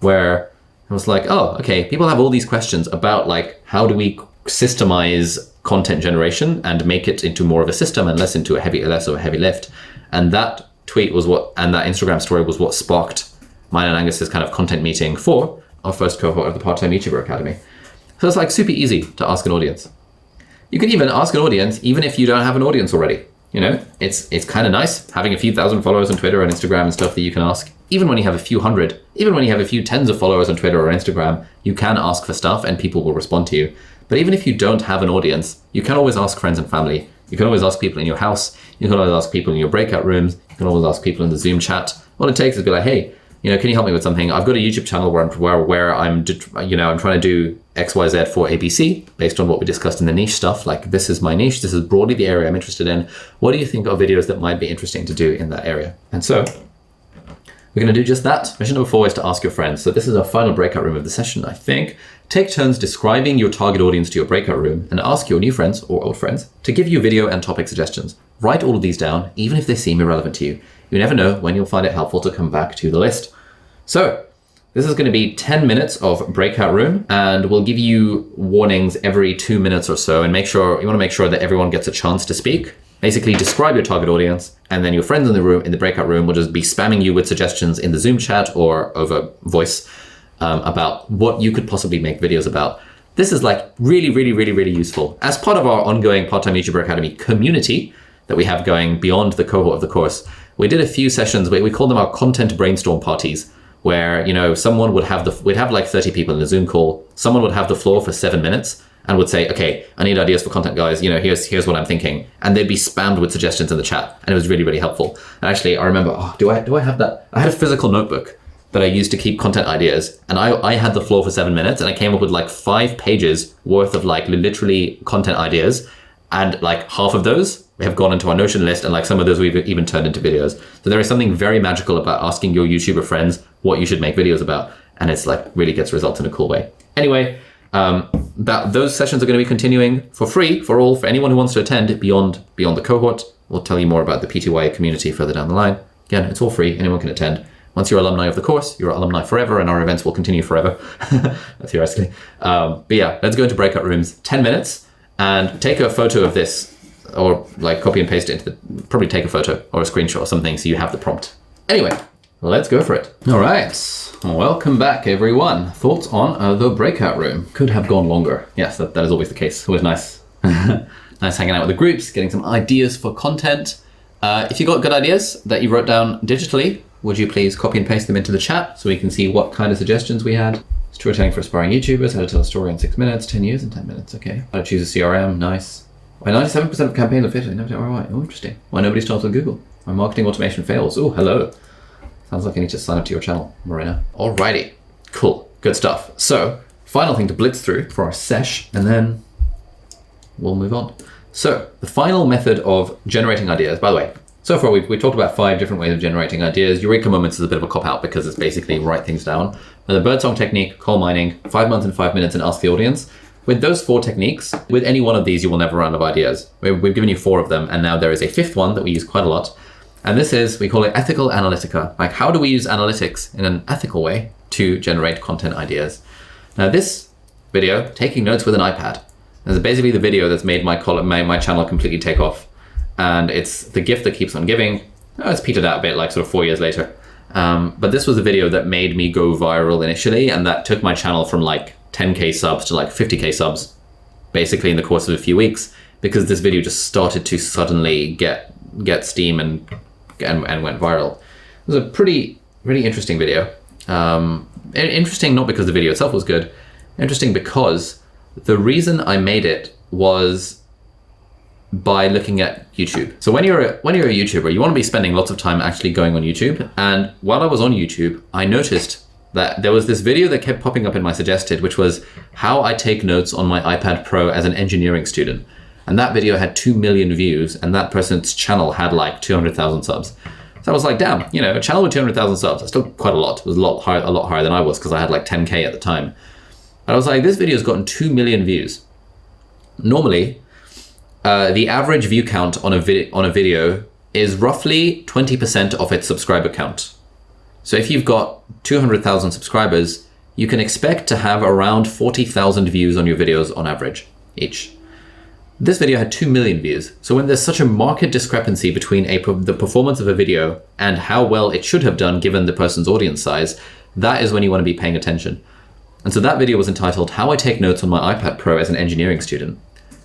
where I was like, oh, okay, people have all these questions about like, how do we systemize content generation and make it into more of a system and less of a heavy lift. And that tweet was and that Instagram story was what sparked mine and Angus's kind of content meeting for our first cohort of the Part-Time YouTuber Academy. So it's like super easy to ask an audience. You can even ask an audience even if you don't have an audience already. You know, it's kind of nice having a few thousand followers on Twitter and Instagram and stuff that you can ask. Even when you have a few hundred, even when you have a few tens of followers on Twitter or Instagram, you can ask for stuff and people will respond to you. But even if you don't have an audience, you can always ask friends and family. You can always ask people in your house. You can always ask people in your breakout rooms. You can always ask people in the Zoom chat. All it takes is be like, hey, can you help me with something? I've got a YouTube channel where I'm trying to do XYZ for ABC based on what we discussed in the niche stuff. Like, this is my niche. This is broadly the area I'm interested in. What do you think are videos that might be interesting to do in that area? And so we're going to do just that. Mission number 4 is to ask your friends. So this is our final breakout room of the session, I think. Take turns describing your target audience to your breakout room and ask your new friends or old friends to give you video and topic suggestions. Write all of these down, even if they seem irrelevant to you. You never know when you'll find it helpful to come back to the list. So this is going to be 10 minutes of breakout room, and we'll give you warnings every 2 minutes or so, and you want to make sure that everyone gets a chance to speak. Basically describe your target audience, and then your friends in the breakout room will just be spamming you with suggestions in the Zoom chat or over voice about what you could possibly make videos about. This is like really, really, really, really useful as part of our ongoing Part-Time YouTuber Academy community that we have going beyond the cohort of the course. We did a few sessions, we called them our content brainstorm parties, where someone would have we'd have like 30 people in a Zoom call. Someone would have the floor for 7 minutes and would say, okay, I need ideas for content, guys. Here's what I'm thinking. And they'd be spammed with suggestions in the chat. And it was really, really helpful. And actually, I remember, do I have that? I had a physical notebook that I used to keep content ideas. And I had the floor for 7 minutes and I came up with like 5 pages worth of like literally content ideas. And like half of those have gone into our Notion list, and like some of those we've even turned into videos. So there is something very magical about asking your YouTuber friends what you should make videos about. And it's like really gets results in a cool way. Anyway, those sessions are going to be continuing for free for anyone who wants to attend beyond the cohort. We'll tell you more about the PTYA community further down the line. Again, it's all free. Anyone can attend. Once you're alumni of the course, you're alumni forever, and our events will continue forever, theoretically. But yeah, let's go into breakout rooms. 10 minutes, and take a photo of this, or like copy and paste it probably take a photo or a screenshot or something so you have the prompt. Anyway, let's go for it. All right, welcome back everyone. Thoughts on the breakout room? Could have gone longer. Yes, that is always the case. Always nice. Nice hanging out with the groups, getting some ideas for content. If you got good ideas that you wrote down digitally, would you please copy and paste them into the chat so we can see what kind of suggestions we had? Storytelling for aspiring YouTubers, how to tell a story in 6 minutes, 10 years in 10 minutes, okay. How to choose a CRM, nice. Why 97% of campaigns are fit, never ROI, oh interesting. Why nobody starts with Google? Why marketing automation fails, oh hello. Sounds like I need to sign up to your channel, Marina. Alrighty, cool, good stuff. So, final thing to blitz through for our sesh, and then we'll move on. So, the final method of generating ideas, by the way, so far we've talked about 5 different ways of generating ideas. Eureka Moments is a bit of a cop-out because it's basically write things down. But the birdsong technique, coal mining, 5 months in 5 minutes, and ask the audience. With those 4 techniques, with any one of these, you will never run out of ideas. We've given you 4 of them, and now there is a 5th one that we use quite a lot. And this is, we call it ethical analytica. Like, how do we use analytics in an ethical way to generate content ideas? Now this video, taking notes with an iPad, is basically the video that's made my channel completely take off. And it's the gift that keeps on giving. Oh, it's petered out a bit, like sort of 4 years later. But this was a video that made me go viral initially, and that took my channel from like 10k subs to like 50k subs, basically in the course of a few weeks, because this video just started to suddenly get steam and went viral. It was a really interesting video. Interesting not because the video itself was good, interesting because the reason I made it was by looking at YouTube. So when you're a YouTuber, you want to be spending lots of time actually going on YouTube. And while I was on YouTube, I noticed that there was this video that kept popping up in my suggested, which was how I take notes on my iPad Pro as an engineering student. And that video had 2 million views, and that person's channel had like 200,000 subs. So I was like, damn, a channel with 200,000 subs, that's still quite a lot. It was a lot higher than I was because I had like 10k at the time. And I was like, this video's gotten 2 million views. Normally, the average view count on a video is roughly 20% of its subscriber count. So if you've got 200,000 subscribers, you can expect to have around 40,000 views on your videos on average each. This video had 2 million views. So when there's such a marked discrepancy between the performance of a video and how well it should have done given the person's audience size, that is when you want to be paying attention. And so that video was entitled, How I Take Notes on My iPad Pro as an Engineering Student.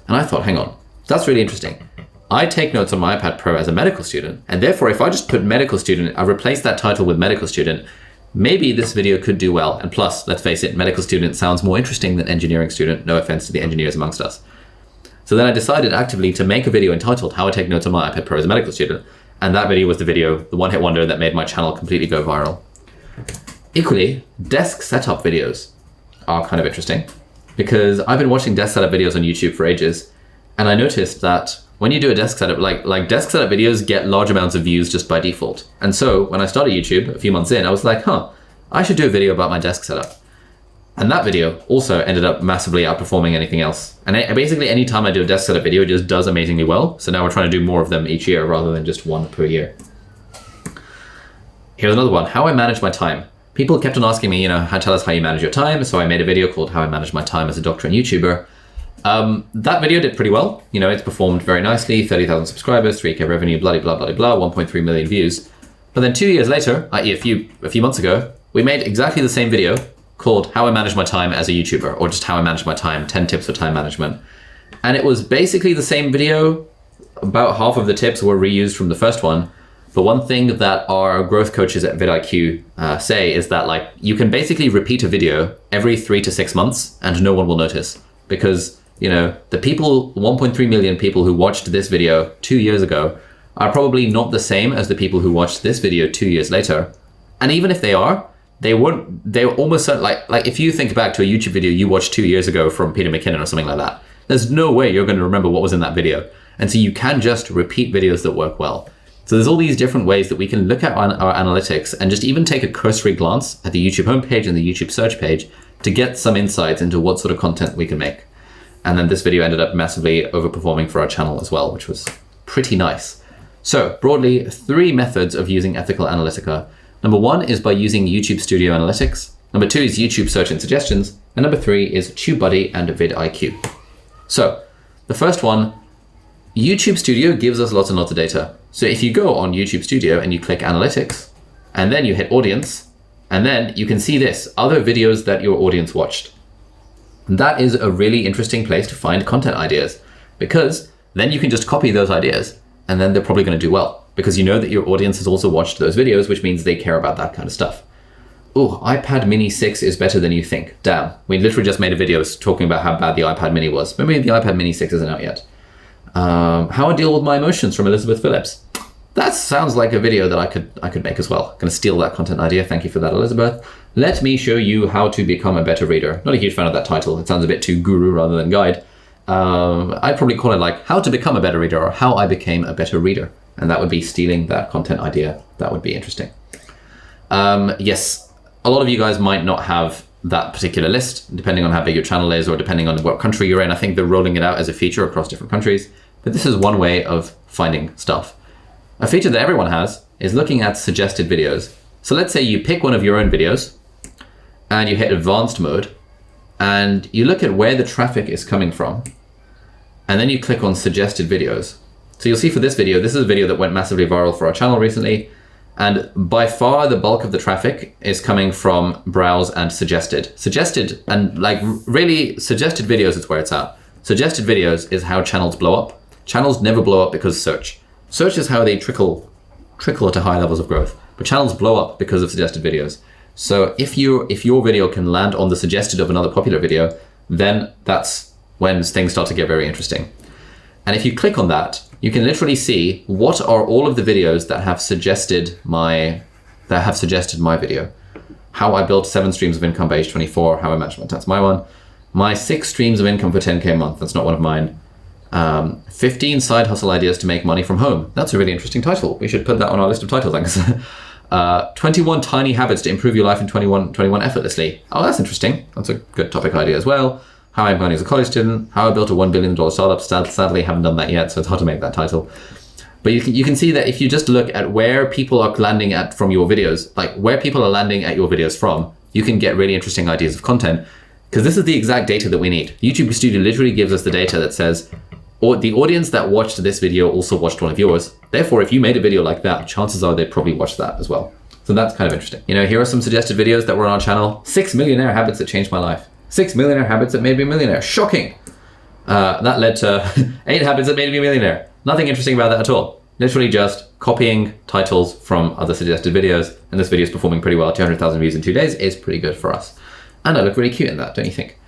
And I thought, hang on, that's really interesting. I take notes on my iPad Pro as a medical student, and therefore if I just put medical student, I replace that title with medical student, maybe this video could do well. And plus, let's face it, medical student sounds more interesting than engineering student. No offense to the engineers amongst us. So then I decided actively to make a video entitled How I Take Notes on My iPad Pro as a Medical Student. And that video was the video, the one-hit wonder that made my channel completely go viral. Equally, desk setup videos are kind of interesting because I've been watching desk setup videos on YouTube for ages. And I noticed that when you do a desk setup, like desk setup videos get large amounts of views just by default. And so when I started YouTube a few months in, I was like, I should do a video about my desk setup. And that video also ended up massively outperforming anything else. And basically any time I do a desk setup video, it just does amazingly well. So now we're trying to do more of them each year rather than just one per year. Here's another one, How I Manage My Time. People kept on asking me, tell us how you manage your time. So I made a video called How I Manage My Time as a Doctor and YouTuber. That video did pretty well. It's performed very nicely, 30,000 subscribers, 3K revenue, blah, blah, blah, blah, 1.3 million views. But then 2 years later, i.e. a few months ago, we made exactly the same video called How I Manage My Time as a YouTuber, or just How I Manage My Time, 10 tips for time management. And it was basically the same video. About half of the tips were reused from the first one. But one thing that our growth coaches at vidIQ say is that you can basically repeat a video every 3 to 6 months and no one will notice. Because, the people, 1.3 million people who watched this video 2 years ago are probably not the same as the people who watched this video 2 years later. And even if they are, they're almost certain, like if you think back to a YouTube video you watched 2 years ago from Peter McKinnon or something like that, there's no way you're going to remember what was in that video. And so you can just repeat videos that work well. So there's all these different ways that we can look at our analytics and just even take a cursory glance at the YouTube homepage and the YouTube search page to get some insights into what sort of content we can make. And then this video ended up massively overperforming for our channel as well, which was pretty nice. So broadly, 3 methods of using ethical analytica. Number 1 is by using YouTube Studio Analytics. Number 2 is YouTube Search and Suggestions. And number 3 is TubeBuddy and vidIQ. So the first one, YouTube Studio gives us lots and lots of data. So if you go on YouTube Studio and you click Analytics, and then you hit Audience, and then you can see this, other videos that your audience watched. And that is a really interesting place to find content ideas, because then you can just copy those ideas, and then they're probably going to do well. Because you know that your audience has also watched those videos, which means they care about that kind of stuff. Oh, iPad Mini 6 is better than you think. Damn, we literally just made a video talking about how bad the iPad Mini was. Maybe the iPad Mini 6 isn't out yet. How I deal with my emotions from Elizabeth Phillips. That sounds like a video that I could make as well. I'm gonna steal that content idea. Thank you for that, Elizabeth. Let me show you how to become a better reader. Not a huge fan of that title. It sounds a bit too guru rather than guide. I'd probably call it How to Become a Better Reader or How I Became a Better Reader. And that would be stealing that content idea. That would be interesting. Yes, a lot of you guys might not have that particular list, depending on how big your channel is or depending on what country you're in. I think they're rolling it out as a feature across different countries. But this is one way of finding stuff. A feature that everyone has is looking at suggested videos. So let's say you pick one of your own videos and you hit advanced mode and you look at where the traffic is coming from. And then you click on suggested videos. So you'll see for this video, this is a video that went massively viral for our channel recently. And by far the bulk of the traffic is coming from browse and suggested. Suggested and really suggested videos is where it's at. Suggested videos is how channels blow up. Channels never blow up because search. Search is how they trickle to high levels of growth. But channels blow up because of suggested videos. So if your video can land on the suggested of another popular video, then that's when things start to get very interesting. And if you click on that, you can literally see what are all of the videos that have suggested my video. How I built 7 streams of income by age 24, how I managed my, that's my one. My 6 streams of income for 10K a month, that's not one of mine. 15 side hustle ideas to make money from home. That's a really interesting title. We should put that on our list of titles, I guess. 21 tiny habits to improve your life in 21 effortlessly. Oh, that's interesting. That's a good topic idea as well. How I'm going as a college student, how I built a $1 billion startup. Sadly, I haven't done that yet, so it's hard to make that title. But you can see that if you just look at where people are landing at from your videos, where people are landing at your videos from, you can get really interesting ideas of content, because this is the exact data that we need. YouTube Studio literally gives us the data that says, or the audience that watched this video also watched one of yours. Therefore, if you made a video like that, chances are they'd probably watch that as well. So that's kind of interesting. You know, here are some suggested videos that were on our channel. 6 millionaire habits that changed my life. 6 millionaire habits that made me a millionaire. Shocking. That led to 8 habits that made me a millionaire. Nothing interesting about that at all. Literally just copying titles from other suggested videos. And this video is performing pretty well. 200,000 views in 2 days is pretty good for us. And I look really cute in that, don't you think?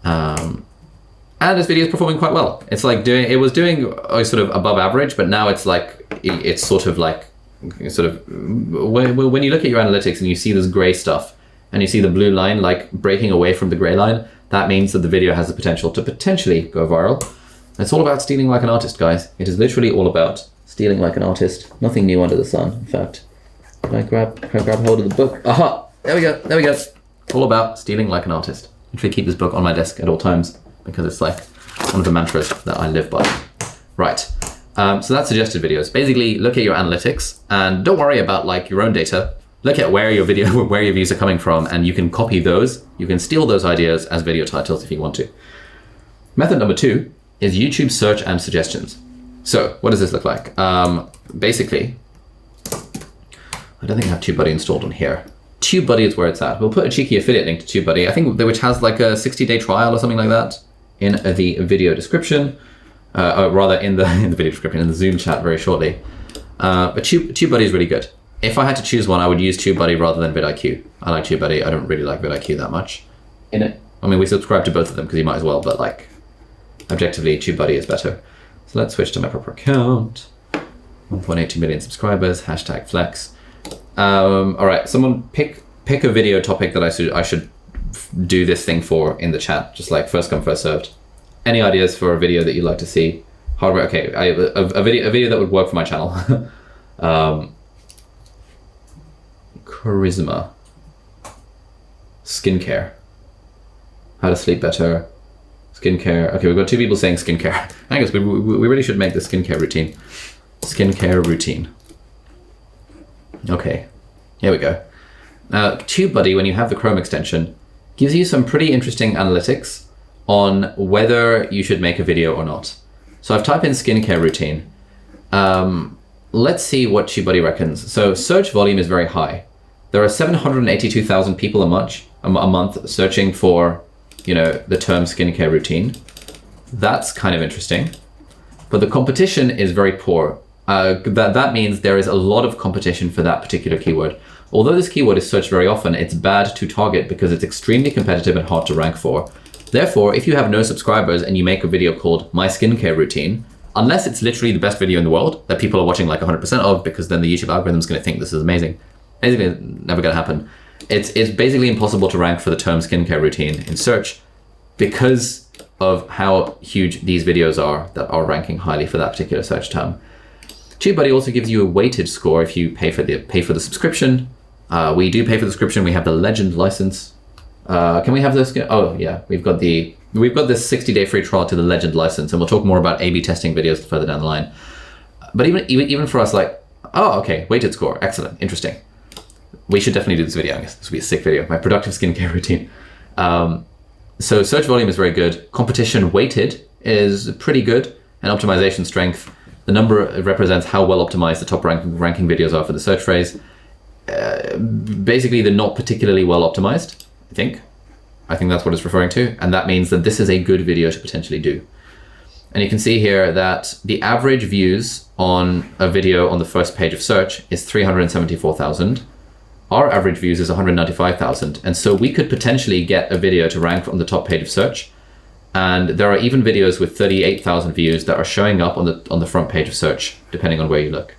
And this video is performing quite well. It's like it was doing sort of above average, but now it's like, it's sort of like, when you look at your analytics and you see this gray stuff and you see the blue line like breaking away from the gray line, that means that the video has the potential to potentially go viral. It's all about stealing like an artist, guys. It is literally all about stealing like an artist. Nothing new under the sun, in fact. Can I grab hold of the book? Aha! There we go. It's all about stealing like an artist. Literally keep this book on my desk at all times because it's like one of the mantras that I live by. Right. So that's suggested videos. Basically, look at your analytics and don't worry about like your own data. Look at where your views are coming from, and you can copy those. You can steal those ideas as video titles if you want to. Method number 2 is YouTube search and suggestions. So what does this look like? Basically, I don't think I have TubeBuddy installed on here. TubeBuddy is where it's at. We'll put a cheeky affiliate link to TubeBuddy. I think which has like a 60-day trial or something like that in the video description. Or rather in the video description, in the Zoom chat very shortly. But TubeBuddy is really good. If I had to choose one, I would use TubeBuddy rather than vidIQ. I like TubeBuddy. I don't really like vidIQ that much. I mean, we subscribe to both of them because you might as well, but like, objectively, TubeBuddy is better. So let's switch to my proper account. 1.82 million subscribers, #flex. All right, someone pick a video topic that I should do this thing for in the chat, just like first come, first served. Any ideas for a video that you'd like to see? Hardware, okay, a video that would work for my channel. Charisma. Skincare. How to sleep better. Skincare. Okay, we've got 2 people saying skincare. I guess we really should make the skincare routine. Skincare routine. Okay, here we go. TubeBuddy, when you have the Chrome extension, gives you some pretty interesting analytics on whether you should make a video or not. So I've typed in skincare routine. Let's see what TubeBuddy reckons. So search volume is very high. There are 782,000 people a month searching for, you know, the term skincare routine. That's kind of interesting. But the competition is very poor. That means there is a lot of competition for that particular keyword. Although this keyword is searched very often, it's bad to target because it's extremely competitive and hard to rank for. Therefore, if you have no subscribers and you make a video called My Skincare Routine, unless it's literally the best video in the world that people are watching like 100% of, because then the YouTube algorithm is going to think this is amazing. Basically, never going to happen. It's basically impossible to rank for the term skincare routine in search because of how huge these videos are that are ranking highly for that particular search term. TubeBuddy also gives you a weighted score if you pay for the subscription. We do pay for the subscription. We have the Legend license. Can we have this? Oh yeah, we've got this 60-day free trial to the Legend license, and we'll talk more about A/B testing videos further down the line. But even for us, like, oh, okay, weighted score, excellent, interesting. We should definitely do this video. I guess this would be a sick video. My productive skincare routine. So search volume is very good. Competition weighted is pretty good, and optimization strength. The number represents how well optimized the top ranking videos are for the search phrase. Basically, they're not particularly well optimized. I think that's what it's referring to, and that means that this is a good video to potentially do. And you can see here that the average views on a video on the first page of search is 374,000. Our average views is 195,000, and so we could potentially get a video to rank on the top page of search. And there are even videos with 38,000 views that are showing up on the front page of search, depending on where you look.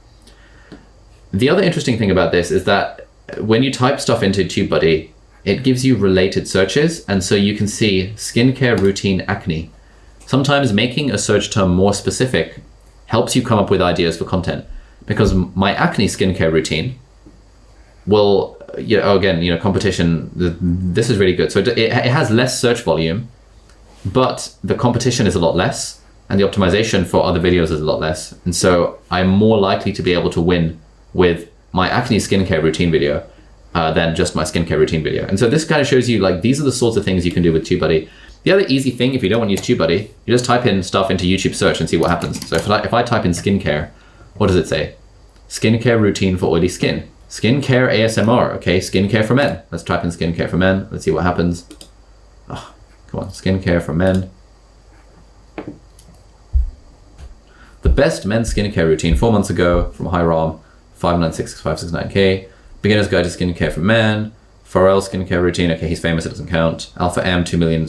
The other interesting thing about this is that when you type stuff into TubeBuddy, it gives you related searches, and so you can see skincare routine acne. Sometimes making a search term more specific helps you come up with ideas for content, because my acne skincare routine will, competition, this is really good. So it has less search volume, but the competition is a lot less, and the optimization for other videos is a lot less. And so I'm more likely to be able to win with my acne skincare routine video than just my skincare routine video. And so this kind of shows you, like, these are the sorts of things you can do with TubeBuddy. The other easy thing, if you don't want to use TubeBuddy, you just type in stuff into YouTube search and see what happens. So if I type in skincare, what does it say? Skincare routine for oily skin. Skincare ASMR, okay, skincare for men. Let's type in skincare for men. Let's see what happens. Oh, come on, skincare for men. The best men's skincare routine 4 months ago from Hiram, 5966569K. Beginner's Guide to Skincare for Men. Pharrell skincare routine. Okay, he's famous, it doesn't count. Alpha M, 2 million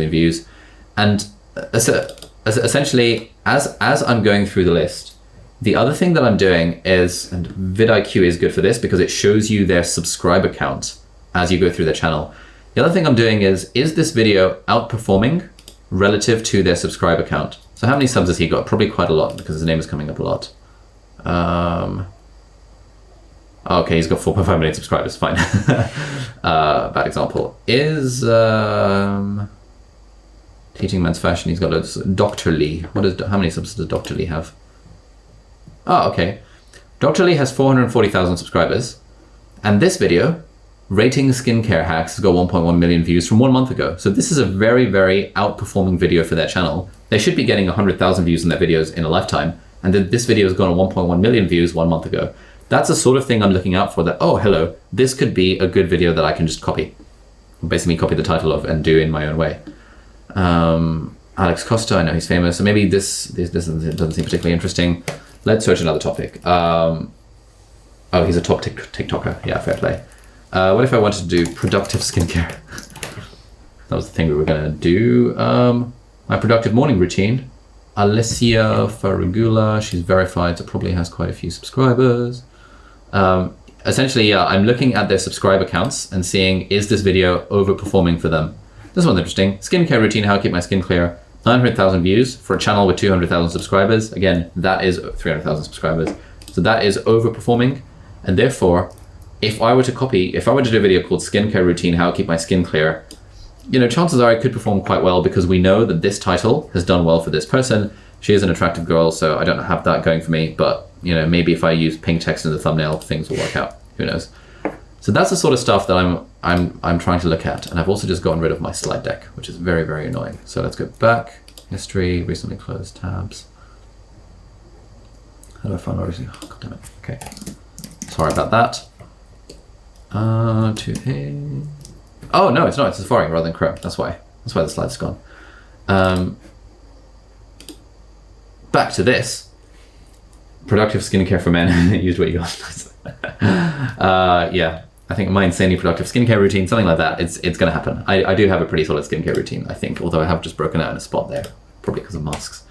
views. And essentially, as I'm going through the list, the other thing that I'm doing is, and vidIQ is good for this because it shows you their subscriber count as you go through their channel. The other thing I'm doing is this video outperforming relative to their subscriber count? So how many subs has he got? Probably quite a lot because his name is coming up a lot. Okay, he's got 4.5 million subscribers, fine. Bad example. Is Teaching Men's Fashion, he's got loads. Dr. Lee, how many subs does Dr. Lee have? Oh, okay. Dr. Lee has 440,000 subscribers. And this video, Rating Skincare Hacks, has got 1.1 million views from 1 month ago. So this is a very, very outperforming video for their channel. They should be getting 100,000 views in their videos in a lifetime. And then this video has gone 1.1 million views 1 month ago. That's the sort of thing I'm looking out for, that, oh, hello, this could be a good video that I can just copy. Basically copy the title of and do in my own way. Alex Costa, I know he's famous. So maybe this doesn't seem particularly interesting. Let's search another topic. Oh, he's a top TikToker. Yeah, fair play. What if I wanted to do productive skincare? That was the thing we were going to do. My productive morning routine. Alessia Faragula, she's verified, so probably has quite a few subscribers. Essentially, yeah, I'm looking at their subscriber counts and seeing, is this video overperforming for them? This one's interesting. Skincare routine, how I keep my skin clear. 900,000 views for a channel with 200,000 subscribers. Again, that is 300,000 subscribers. So that is overperforming. And therefore, if I were to do a video called Skincare Routine, how I keep my skin clear, you know, chances are I could perform quite well because we know that this title has done well for this person. She is an attractive girl, so I don't have that going for me, but you know, maybe if I use pink text in the thumbnail, things will work out. Who knows? So that's the sort of stuff that I'm trying to look at, and I've also just gotten rid of my slide deck, which is very, very annoying. So let's go back. History, recently closed tabs. How do I find everything? Oh, God damn it. Okay. Sorry about that. Oh no, it's not. It's Safari rather than Chrome. That's why the slide's gone. Back to this. Productive skincare for men. Used what you got. Yeah, I think my insanely productive skincare routine, something like that. It's going to happen. I do have a pretty solid skincare routine, I think, although I have just broken out in a spot there, probably because of masks.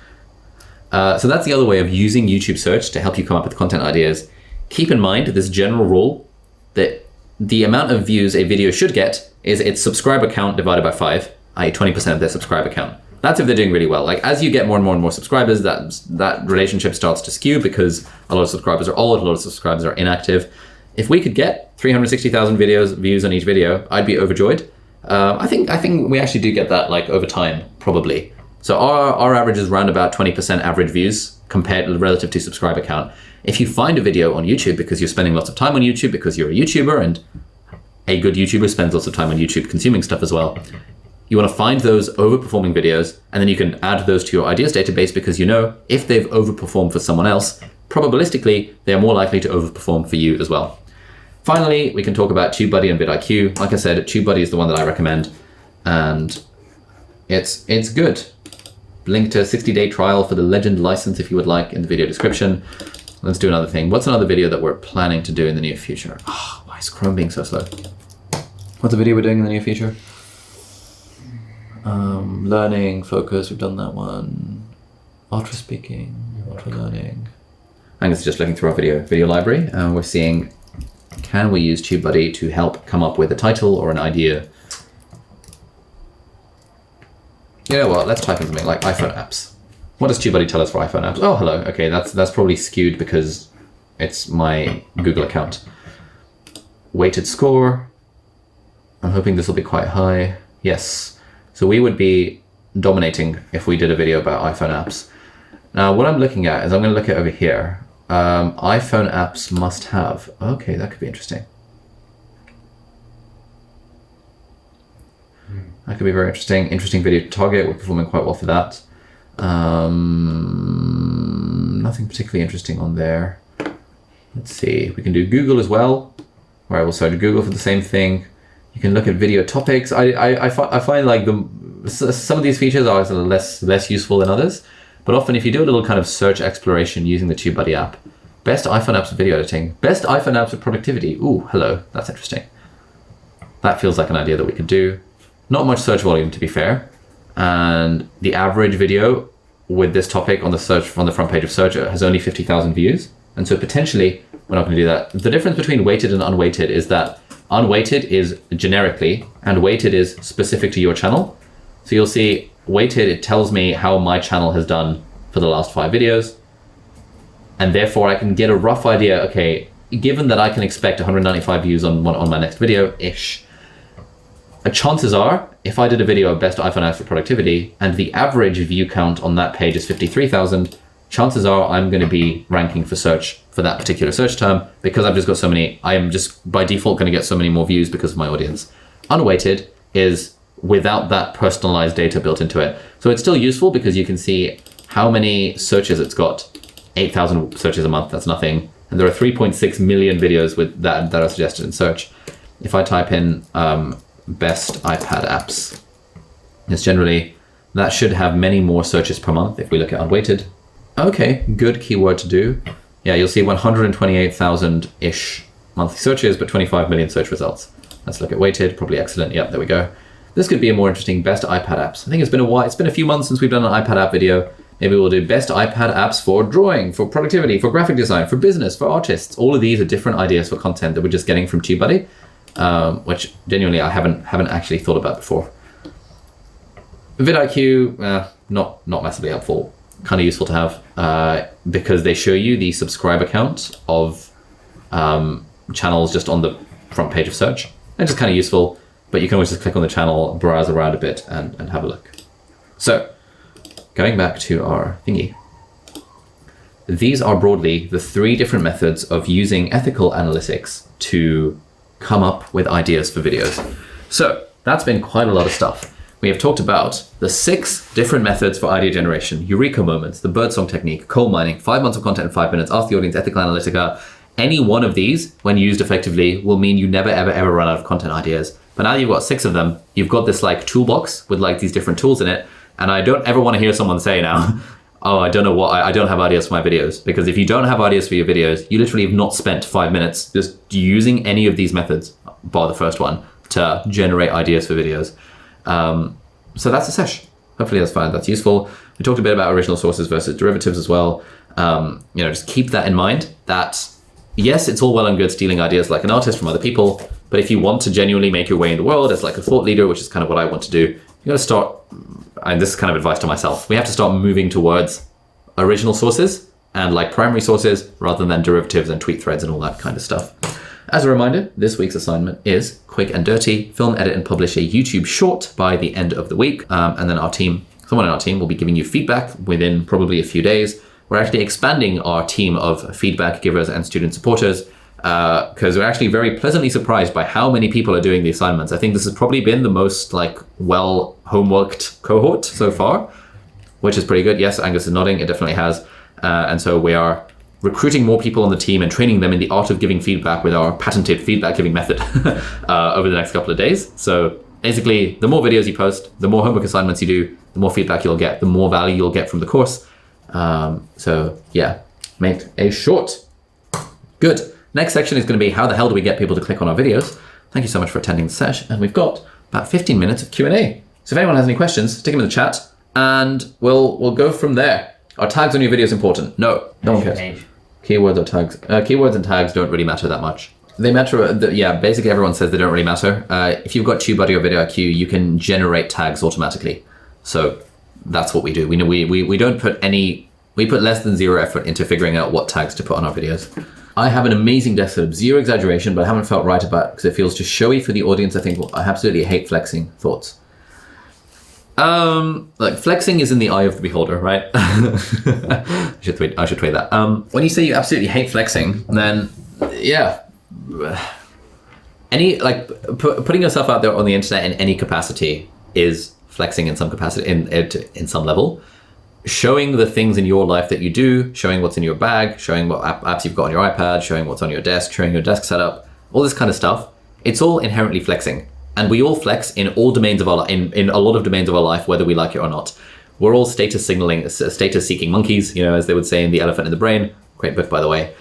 So that's the other way of using YouTube search to help you come up with content ideas. Keep in mind this general rule that the amount of views a video should get is its subscriber count divided by 5, i.e. 20% of their subscriber count. That's if they're doing really well. Like as you get more and more and more subscribers, that relationship starts to skew because a lot of subscribers are old, a lot of subscribers are inactive. If we could get 360,000 views on each video, I'd be overjoyed. I think we actually do get that like over time, probably. So our average is around about 20% average views compared relative to subscriber count. If you find a video on YouTube because you're spending lots of time on YouTube because you're a YouTuber, and a good YouTuber spends lots of time on YouTube consuming stuff as well, you want to find those overperforming videos, and then you can add those to your ideas database because you know if they've overperformed for someone else, probabilistically, they're more likely to overperform for you as well. Finally, we can talk about TubeBuddy and vidIQ. Like I said, TubeBuddy is the one that I recommend, and it's good. Link to a 60-day trial for the Legend license if you would like in the video description. Let's do another thing. What's another video that we're planning to do in the near future? Oh, why is Chrome being so slow? What's a video we're doing in the near future? Learning, focus, we've done that one. Ultra speaking, ultra learning. I'm just looking through our video library, and we're seeing, can we use TubeBuddy to help come up with a title or an idea? You know what, let's type in something like iPhone apps. What does TubeBuddy tell us for iPhone apps? Oh, hello. Okay, that's probably skewed because it's my Google account. Weighted score. I'm hoping this will be quite high. Yes. So we would be dominating if we did a video about iPhone apps. Now, what I'm looking at is I'm going to look at over here. iPhone apps must have. Okay, that could be interesting. That could be very interesting. Interesting video to target. We're performing quite well for that. Nothing particularly interesting on there. Let's see. We can do Google as well, where I will search Google for the same thing. You can look at video topics. I find like some of these features are less useful than others, but often if you do a little kind of search exploration using the TubeBuddy app, best iPhone apps for video editing, best iPhone apps for productivity. Ooh, hello, that's interesting. That feels like an idea that we could do. Not much search volume, to be fair, and the average video with this topic on the front page of search has only 50,000 views, and so potentially we're not going to do that. The difference between weighted and unweighted is that unweighted is generically, and weighted is specific to your channel. So you'll see weighted, it tells me how my channel has done for the last 5 videos. And therefore I can get a rough idea, okay, given that I can expect 195 views on my next video-ish, chances are, if I did a video of best iPhone apps for productivity, and the average view count on that page is 53,000, chances are I'm going to be ranking for search for that particular search term, because I've just got so many, I am just by default going to get so many more views because of my audience. Unweighted is without that personalized data built into it. So it's still useful because you can see how many searches it's got. 8,000 searches a month, that's nothing. And there are 3.6 million videos with that are suggested in search. If I type in best iPad apps, it's generally, that should have many more searches per month if we look at unweighted. Okay, good keyword to do. Yeah, you'll see 128,000-ish monthly searches, but 25 million search results. Let's look at weighted, probably excellent. Yep, there we go. This could be a more interesting best iPad apps. I think it's been a while, it's been a few months since we've done an iPad app video. Maybe we'll do best iPad apps for drawing, for productivity, for graphic design, for business, for artists. All of these are different ideas for content that we're just getting from TubeBuddy, which genuinely I haven't actually thought about before. vidIQ, not massively helpful. Kind of useful to have because they show you the subscriber count of channels just on the front page of search. It's just kind of useful, but you can always just click on the channel, browse around a bit, and have a look. So, going back to our thingy. These are broadly the 3 different methods of using ethical analytics to come up with ideas for videos. So, that's been quite a lot of stuff. We have talked about the 6 different methods for idea generation: Eureka moments, the birdsong technique, coal mining, 5 months of content in 5 minutes, ask the audience, ethical analytica. Any one of these, when used effectively, will mean you never, ever, ever run out of content ideas. But now you've got 6 of them, you've got this like toolbox with like these different tools in it. And I don't ever want to hear someone say now, oh, I don't have ideas for my videos. Because if you don't have ideas for your videos, you literally have not spent 5 minutes just using any of these methods, bar the first one, to generate ideas for videos. So that's a sesh. Hopefully that's fine, that's useful. We talked a bit about original sources versus derivatives as well. Just keep that in mind, that yes, it's all well and good stealing ideas like an artist from other people, but if you want to genuinely make your way in the world as like a thought leader, which is kind of what I want to do, you got to start, and this is kind of advice to myself, we have to start moving towards original sources and like primary sources rather than derivatives and tweet threads and all that kind of stuff. As a reminder, this week's assignment is quick and dirty: film, edit, and publish a YouTube short by the end of the week. And then someone in our team will be giving you feedback within probably a few days. We're actually expanding our team of feedback givers and student supporters because we're actually very pleasantly surprised by how many people are doing the assignments. I think this has probably been the most like well homeworked cohort so far, which is pretty good. Yes, Angus is nodding, it definitely has. And so we are recruiting more people on the team and training them in the art of giving feedback with our patented feedback giving method over the next couple of days. So basically, the more videos you post, the more homework assignments you do, the more feedback you'll get, the more value you'll get from the course. So yeah, make a short. Good. Next section is going to be how the hell do we get people to click on our videos? Thank you so much for attending the session. And we've got about 15 minutes of Q&A. So if anyone has any questions, stick them in the chat and we'll go from there. Are tags on your videos important? No one cares. Keywords or tags. Keywords and tags don't really matter that much. They matter, basically everyone says they don't really matter. If you've got TubeBuddy or vidIQ, you can generate tags automatically. So that's what we do. We don't put we put less than 0 effort into figuring out what tags to put on our videos. I have an amazing desk setup, 0 exaggeration, but I haven't felt right about it because it feels too showy for the audience. I think I absolutely hate flexing. Thoughts? Like flexing is in the eye of the beholder, right? I should tweet that. When you say you absolutely hate flexing, then yeah, putting yourself out there on the internet in any capacity is flexing in some capacity, in some level. Showing the things in your life that you do, showing what's in your bag, showing what apps you've got on your iPad, showing what's on your desk, showing your desk setup, all this kind of stuff. It's all inherently flexing. And we all flex in all domains of our life, in a lot of domains of our life, whether we like it or not. We're all status seeking monkeys, you know, as they would say in The Elephant in the Brain. Great book, by the way.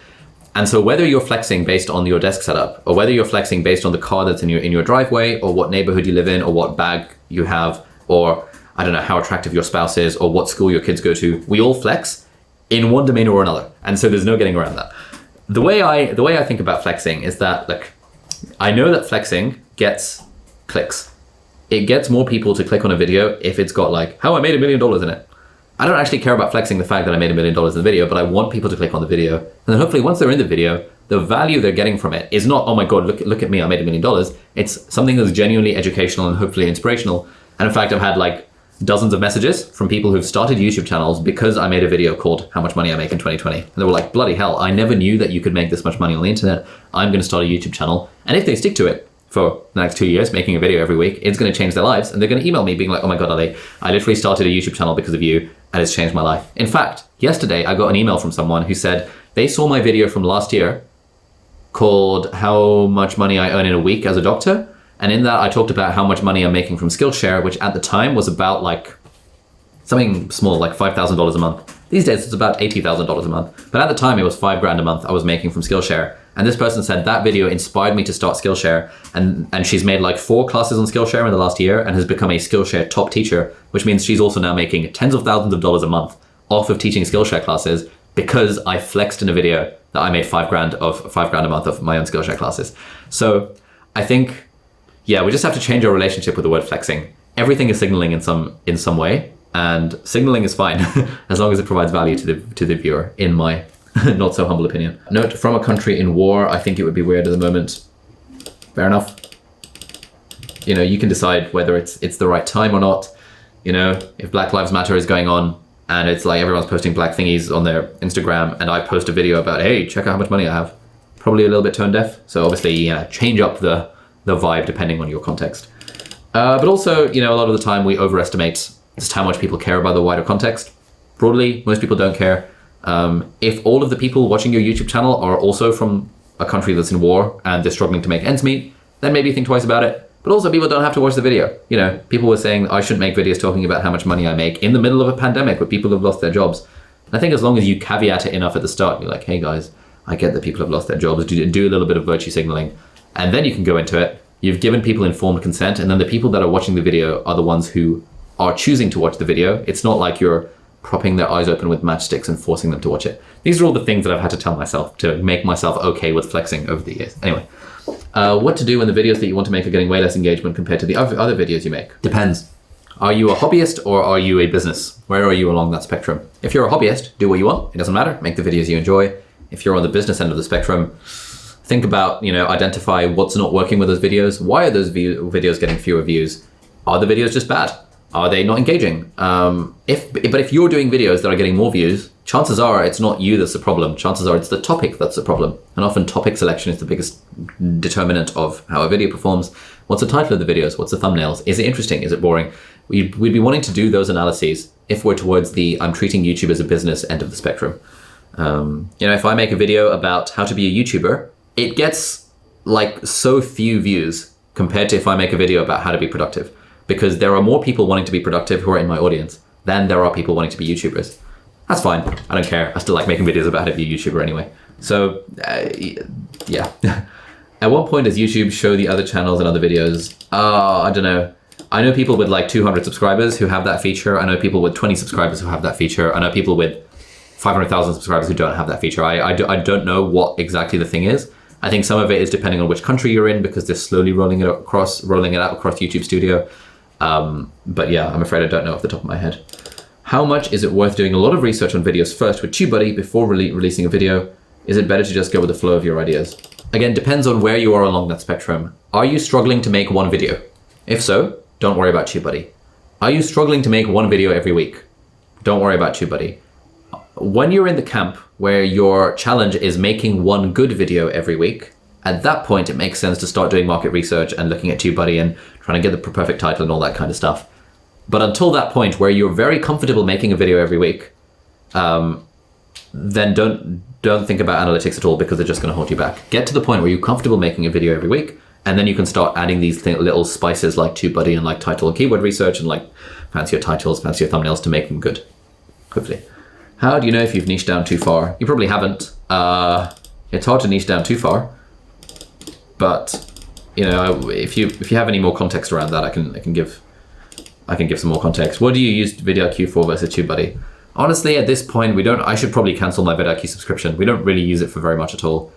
And so whether you're flexing based on your desk setup, or whether you're flexing based on the car that's in your driveway, or what neighborhood you live in, or what bag you have, or I don't know how attractive your spouse is, or what school your kids go to, we all flex in one domain or another. And so there's no getting around that. The way I think about flexing is that, look, I know that flexing gets clicks. It gets more people to click on a video if it's got like, how I made $1 million in it. I don't actually care about flexing the fact that I made $1 million in the video, but I want people to click on the video. And then hopefully once they're in the video, the value they're getting from it is not, oh my God, look at me, I made $1 million. It's something that's genuinely educational and hopefully inspirational. And in fact, I've had like dozens of messages from people who've started YouTube channels because I made a video called How Much Money I Make in 2020. And they were like, bloody hell, I never knew that you could make this much money on the internet. I'm going to start a YouTube channel. And if they stick to it for the next 2 years, making a video every week, it's going to change their lives. And they're going to email me being like, oh my God, Ali, I literally started a YouTube channel because of you and it's changed my life. In fact, yesterday I got an email from someone who said they saw my video from last year called How Much Money I Earn in a Week as a Doctor. And in that I talked about how much money I'm making from Skillshare, which at the time was about like something small, like $5,000 a month. These days it's about $80,000 a month. But at the time it was $5,000 a month I was making from Skillshare. And this person said that video inspired me to start Skillshare. And she's made like 4 classes on Skillshare in the last year and has become a Skillshare top teacher, which means she's also now making tens of thousands of dollars a month off of teaching Skillshare classes because I flexed in a video that I made $5,000 a month of my own Skillshare classes. So I think, yeah, we just have to change our relationship with the word flexing. Everything is signaling in some way, and signaling is fine as long as it provides value to the viewer, in my not so humble opinion. Note, from a country in war, I think it would be weird at the moment. Fair enough. You know, you can decide whether it's the right time or not. You know, if Black Lives Matter is going on and it's like everyone's posting black thingies on their Instagram and I post a video about, hey, check out how much money I have. Probably a little bit tone deaf. So obviously, yeah, change up the vibe depending on your context. But also, you know, a lot of the time we overestimate just how much people care about the wider context. Broadly, most people don't care. If all of the people watching your YouTube channel are also from a country that's in war and they're struggling to make ends meet, then maybe think twice about it. But also people don't have to watch the video. You know, people were saying I shouldn't make videos talking about how much money I make in the middle of a pandemic where people have lost their jobs. And I think as long as you caveat it enough at the start, you're like, hey guys, I get that people have lost their jobs, do a little bit of virtue signaling, and then you can go into it. You've given people informed consent, and then the people that are watching the video are the ones who are choosing to watch the video. It's not like you're propping their eyes open with matchsticks and forcing them to watch it. These are all the things that I've had to tell myself to make myself okay with flexing over the years. Anyway, what to do when the videos that you want to make are getting way less engagement compared to the other videos you make? Depends. Are you a hobbyist or are you a business? Where are you along that spectrum? If you're a hobbyist, do what you want. It doesn't matter. Make the videos you enjoy. If you're on the business end of the spectrum, think about, you know, identify what's not working with those videos. Why are those videos getting fewer views? Are the videos just bad? Are they not engaging? But if you're doing videos that are getting more views, chances are it's not you that's the problem. Chances are it's the topic that's the problem. And often topic selection is the biggest determinant of how a video performs. What's the title of the videos? What's the thumbnails? Is it interesting? Is it boring? We'd be wanting to do those analyses if we're towards the I'm treating YouTube as a business end of the spectrum. You know, if I make a video about how to be a YouTuber, it gets like so few views compared to if I make a video about how to be productive. Because there are more people wanting to be productive who are in my audience than there are people wanting to be YouTubers. That's fine. I don't care. I still like making videos about how to be a YouTuber anyway. So, yeah. At what point does YouTube show the other channels and other videos? I don't know. I know people with like 200 subscribers who have that feature. I know people with 20 subscribers who have that feature. I know people with 500,000 subscribers who don't have that feature. I don't know what exactly the thing is. I think some of it is depending on which country you're in because they're slowly rolling it out across YouTube Studio. But yeah, I'm afraid I don't know off the top of my head. How much is it worth doing a lot of research on videos first with TubeBuddy before releasing a video? Is it better to just go with the flow of your ideas? Again, depends on where you are along that spectrum. Are you struggling to make one video? If so, don't worry about TubeBuddy. Are you struggling to make one video every week? Don't worry about TubeBuddy. When you're in the camp where your challenge is making one good video every week, At that point, it makes sense to start doing market research and looking at TubeBuddy and trying to get the perfect title and all that kind of stuff. But until that point where you're very comfortable making a video every week, then don't think about analytics at all, because they're just going to hold you back. Get to the point where you're comfortable making a video every week, and then you can start adding these little spices like TubeBuddy and like title and keyword research and like fancier titles, fancier thumbnails to make them good, hopefully. How do you know if you've niched down too far? You probably haven't. It's hard to niche down too far, but if you have any more context around that, I can give some more context. What do you use vidIQ for versus TubeBuddy? Honestly, at this point, I should probably cancel my vidIQ subscription. We don't really use it for very much at all.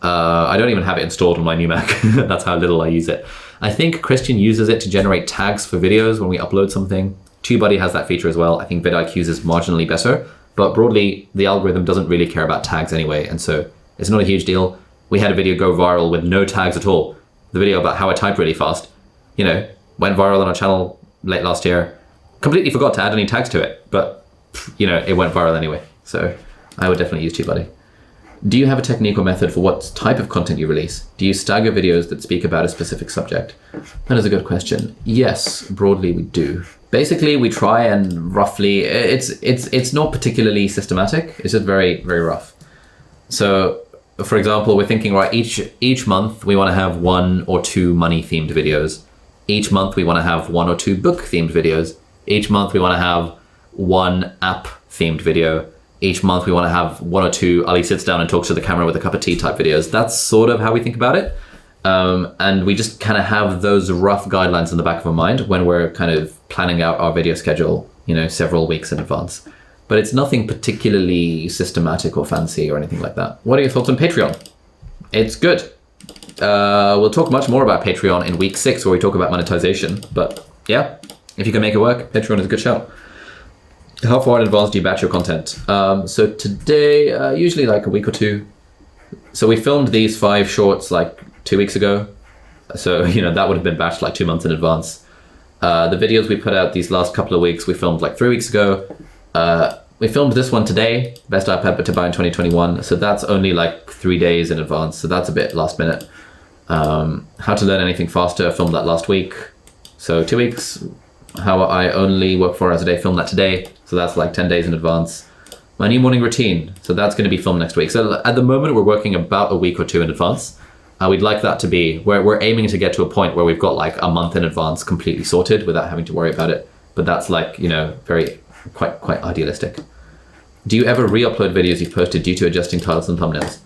I don't even have it installed on my new Mac. That's how little I use it. I think Christian uses it to generate tags for videos when we upload something. TubeBuddy has that feature as well. I think vidIQ's is marginally better, but broadly, the algorithm doesn't really care about tags anyway, and so it's not a huge deal. We had a video go viral with no tags at all. The video about how I type really fast, went viral on our channel late last year. Completely forgot to add any tags to it, but it went viral anyway. So I would definitely use TubeBuddy. Do you have a technique or method for what type of content you release? Do you stagger videos that speak about a specific subject? That is a good question. Yes, broadly we do. Basically, we try and roughly, it's not particularly systematic. It's just very, very rough. So, for example, we're thinking, right, each month we want to have 1 or 2 money-themed videos. Each month we want to have 1 or 2 book-themed videos. Each month we want to have 1 app-themed video. Each month we want to have 1 or 2 Ali sits down and talks to the camera with a cup of tea type videos. That's sort of how we think about it. And we just kind of have those rough guidelines in the back of our mind when we're kind of planning out our video schedule, several weeks in advance. But it's nothing particularly systematic or fancy or anything like that. What are your thoughts on Patreon? It's good. We'll talk much more about Patreon in week 6 where we talk about monetization. But yeah, if you can make it work, Patreon is a good shout. How far in advance do you batch your content? So today, usually like a week or 2. So we filmed these 5 shorts like 2 weeks ago. So, that would have been batched like 2 months in advance. The videos we put out these last couple of weeks, we filmed like 3 weeks ago. We filmed this one today, best iPad to buy in 2021. So that's only like 3 days in advance. So that's a bit last minute. How to learn anything faster, filmed that last week. So 2 weeks. How I only work 4 hours a day, filmed that today. So that's like 10 days in advance. My new morning routine. So that's going to be filmed next week. So at the moment, we're working about a week or 2 in advance. We'd like that to be where we're aiming to get to a point where we've got like a month in advance completely sorted without having to worry about it. But that's like, very quite idealistic. Do you ever re-upload videos you've posted due to adjusting titles and thumbnails?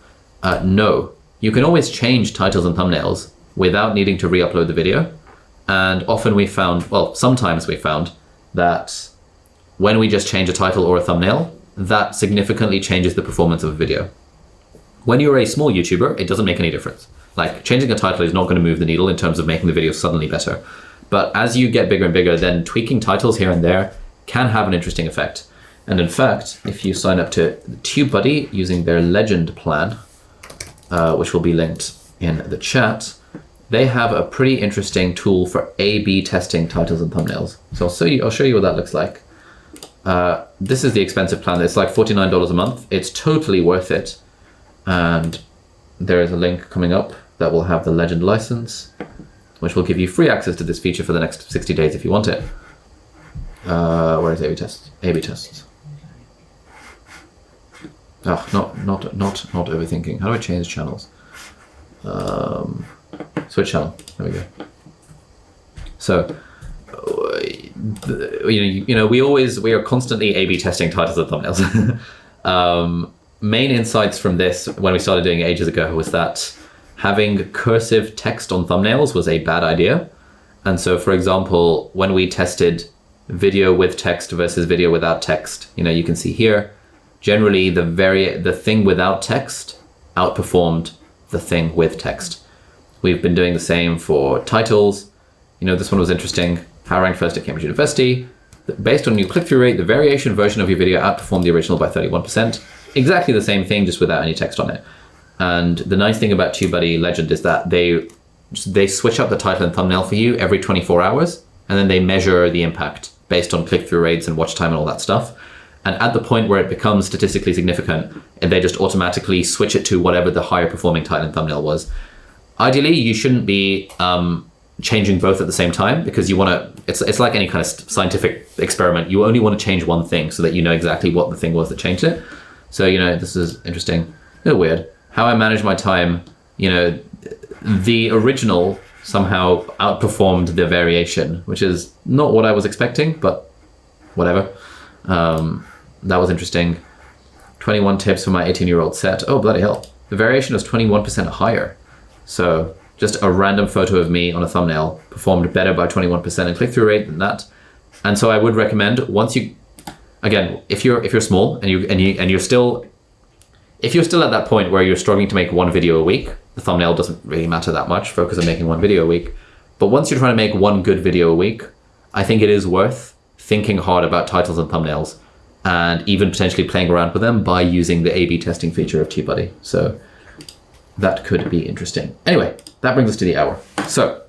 No. You can always change titles and thumbnails without needing to re-upload the video. And often sometimes we found that when we just change a title or a thumbnail, that significantly changes the performance of a video. When you're a small YouTuber, it doesn't make any difference. Like changing a title is not going to move the needle in terms of making the video suddenly better. But as you get bigger and bigger, then tweaking titles here and there can have an interesting effect. And in fact, if you sign up to TubeBuddy using their Legend plan, which will be linked in the chat, they have a pretty interesting tool for A/B testing titles and thumbnails. So I'll show you what that looks like. This is the expensive plan. It's like $49 a month. It's totally worth it. And there is a link coming up that will have the Legend license, which will give you free access to this feature for the next 60 days if you want it. Where is A/B tests? A/B tests. Oh, not overthinking. How do I change channels? Switch channel. There we go. So, we are constantly A/B testing titles and thumbnails. Main insights from this when we started doing it ages ago was that having cursive text on thumbnails was a bad idea. And so, for example, when we tested video with text versus video without text, you can see here, generally the thing without text outperformed the thing with text. We've been doing the same for titles. This one was interesting. How ranked first at Cambridge University. Based on your click-through rate, the variation version of your video outperformed the original by 31%. Exactly the same thing, just without any text on it. And the nice thing about TubeBuddy Legend is that they switch up the title and thumbnail for you every 24 hours, and then they measure the impact based on click-through rates and watch time and all that stuff. And at the point where it becomes statistically significant, they just automatically switch it to whatever the higher performing title and thumbnail was. ideally you shouldn't be changing both at the same time, because you want to, it's like any kind of scientific experiment. You only want to change one thing so that you know exactly what the thing was that changed it. So, this is interesting. A little weird. How I manage my time, the original somehow outperformed the variation, which is not what I was expecting, but whatever. That was interesting. 21 tips for my 18-year-old set. Oh, bloody hell. The variation was 21% higher. So just a random photo of me on a thumbnail performed better by 21% in click-through rate than that. And so I would recommend, once you, again, if you're small and you're still, if you're still at that point where you're struggling to make one video a week, the thumbnail doesn't really matter that much. Focus on making one video a week. But once you're trying to make one good video a week, I think it is worth thinking hard about titles and thumbnails, and even potentially playing around with them by using the A/B testing feature of TubeBuddy. So that could be interesting. Anyway, that brings us to the hour. So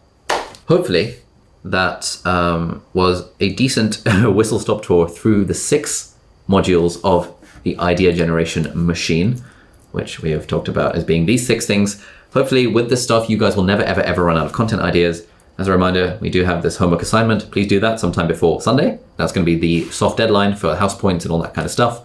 hopefully that was a decent whistle-stop tour through the 6 modules of the idea generation machine, which we have talked about as being these 6 things. Hopefully with this stuff, you guys will never, ever, ever run out of content ideas. As a reminder, we do have this homework assignment. Please do that sometime before Sunday. That's going to be the soft deadline for house points and all that kind of stuff.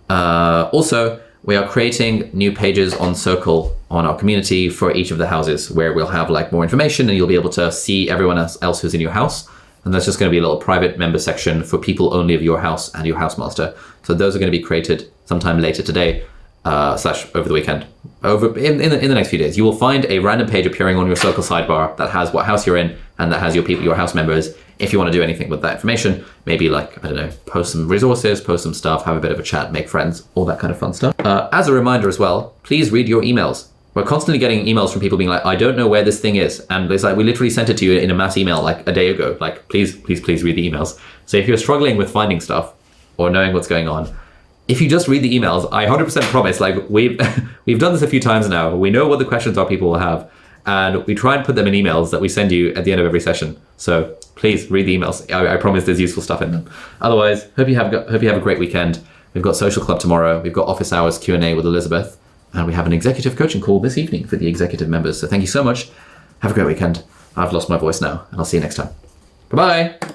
Also, we are creating new pages on Circle on our community for each of the houses, where we'll have like more information and you'll be able to see everyone else who's in your house. And that's just going to be a little private member section for people only of your house and your housemaster. So those are going to be created sometime later today, / over the weekend. In the next few days, you will find a random page appearing on your Circle sidebar that has what house you're in and that has your house members. If you want to do anything with that information, maybe like, I don't know, post some resources, post some stuff, have a bit of a chat, make friends, all that kind of fun stuff. As a reminder as well, please read your emails. We're constantly getting emails from people being like, I don't know where this thing is. And it's like, we literally sent it to you in a mass email like a day ago. Like, please read the emails. So if you're struggling with finding stuff or knowing what's going on, if you just read the emails, I 100% promise, like we've done this a few times now. We know what the questions are people will have, and we try and put them in emails that we send you at the end of every session. So please read the emails. I promise there's useful stuff in them. Otherwise, hope you have a great weekend. We've got social club tomorrow. We've got office hours Q&A with Elizabeth, and we have an executive coaching call this evening for the executive members. So thank you so much. Have a great weekend. I've lost my voice now, and I'll see you next time. Bye-bye.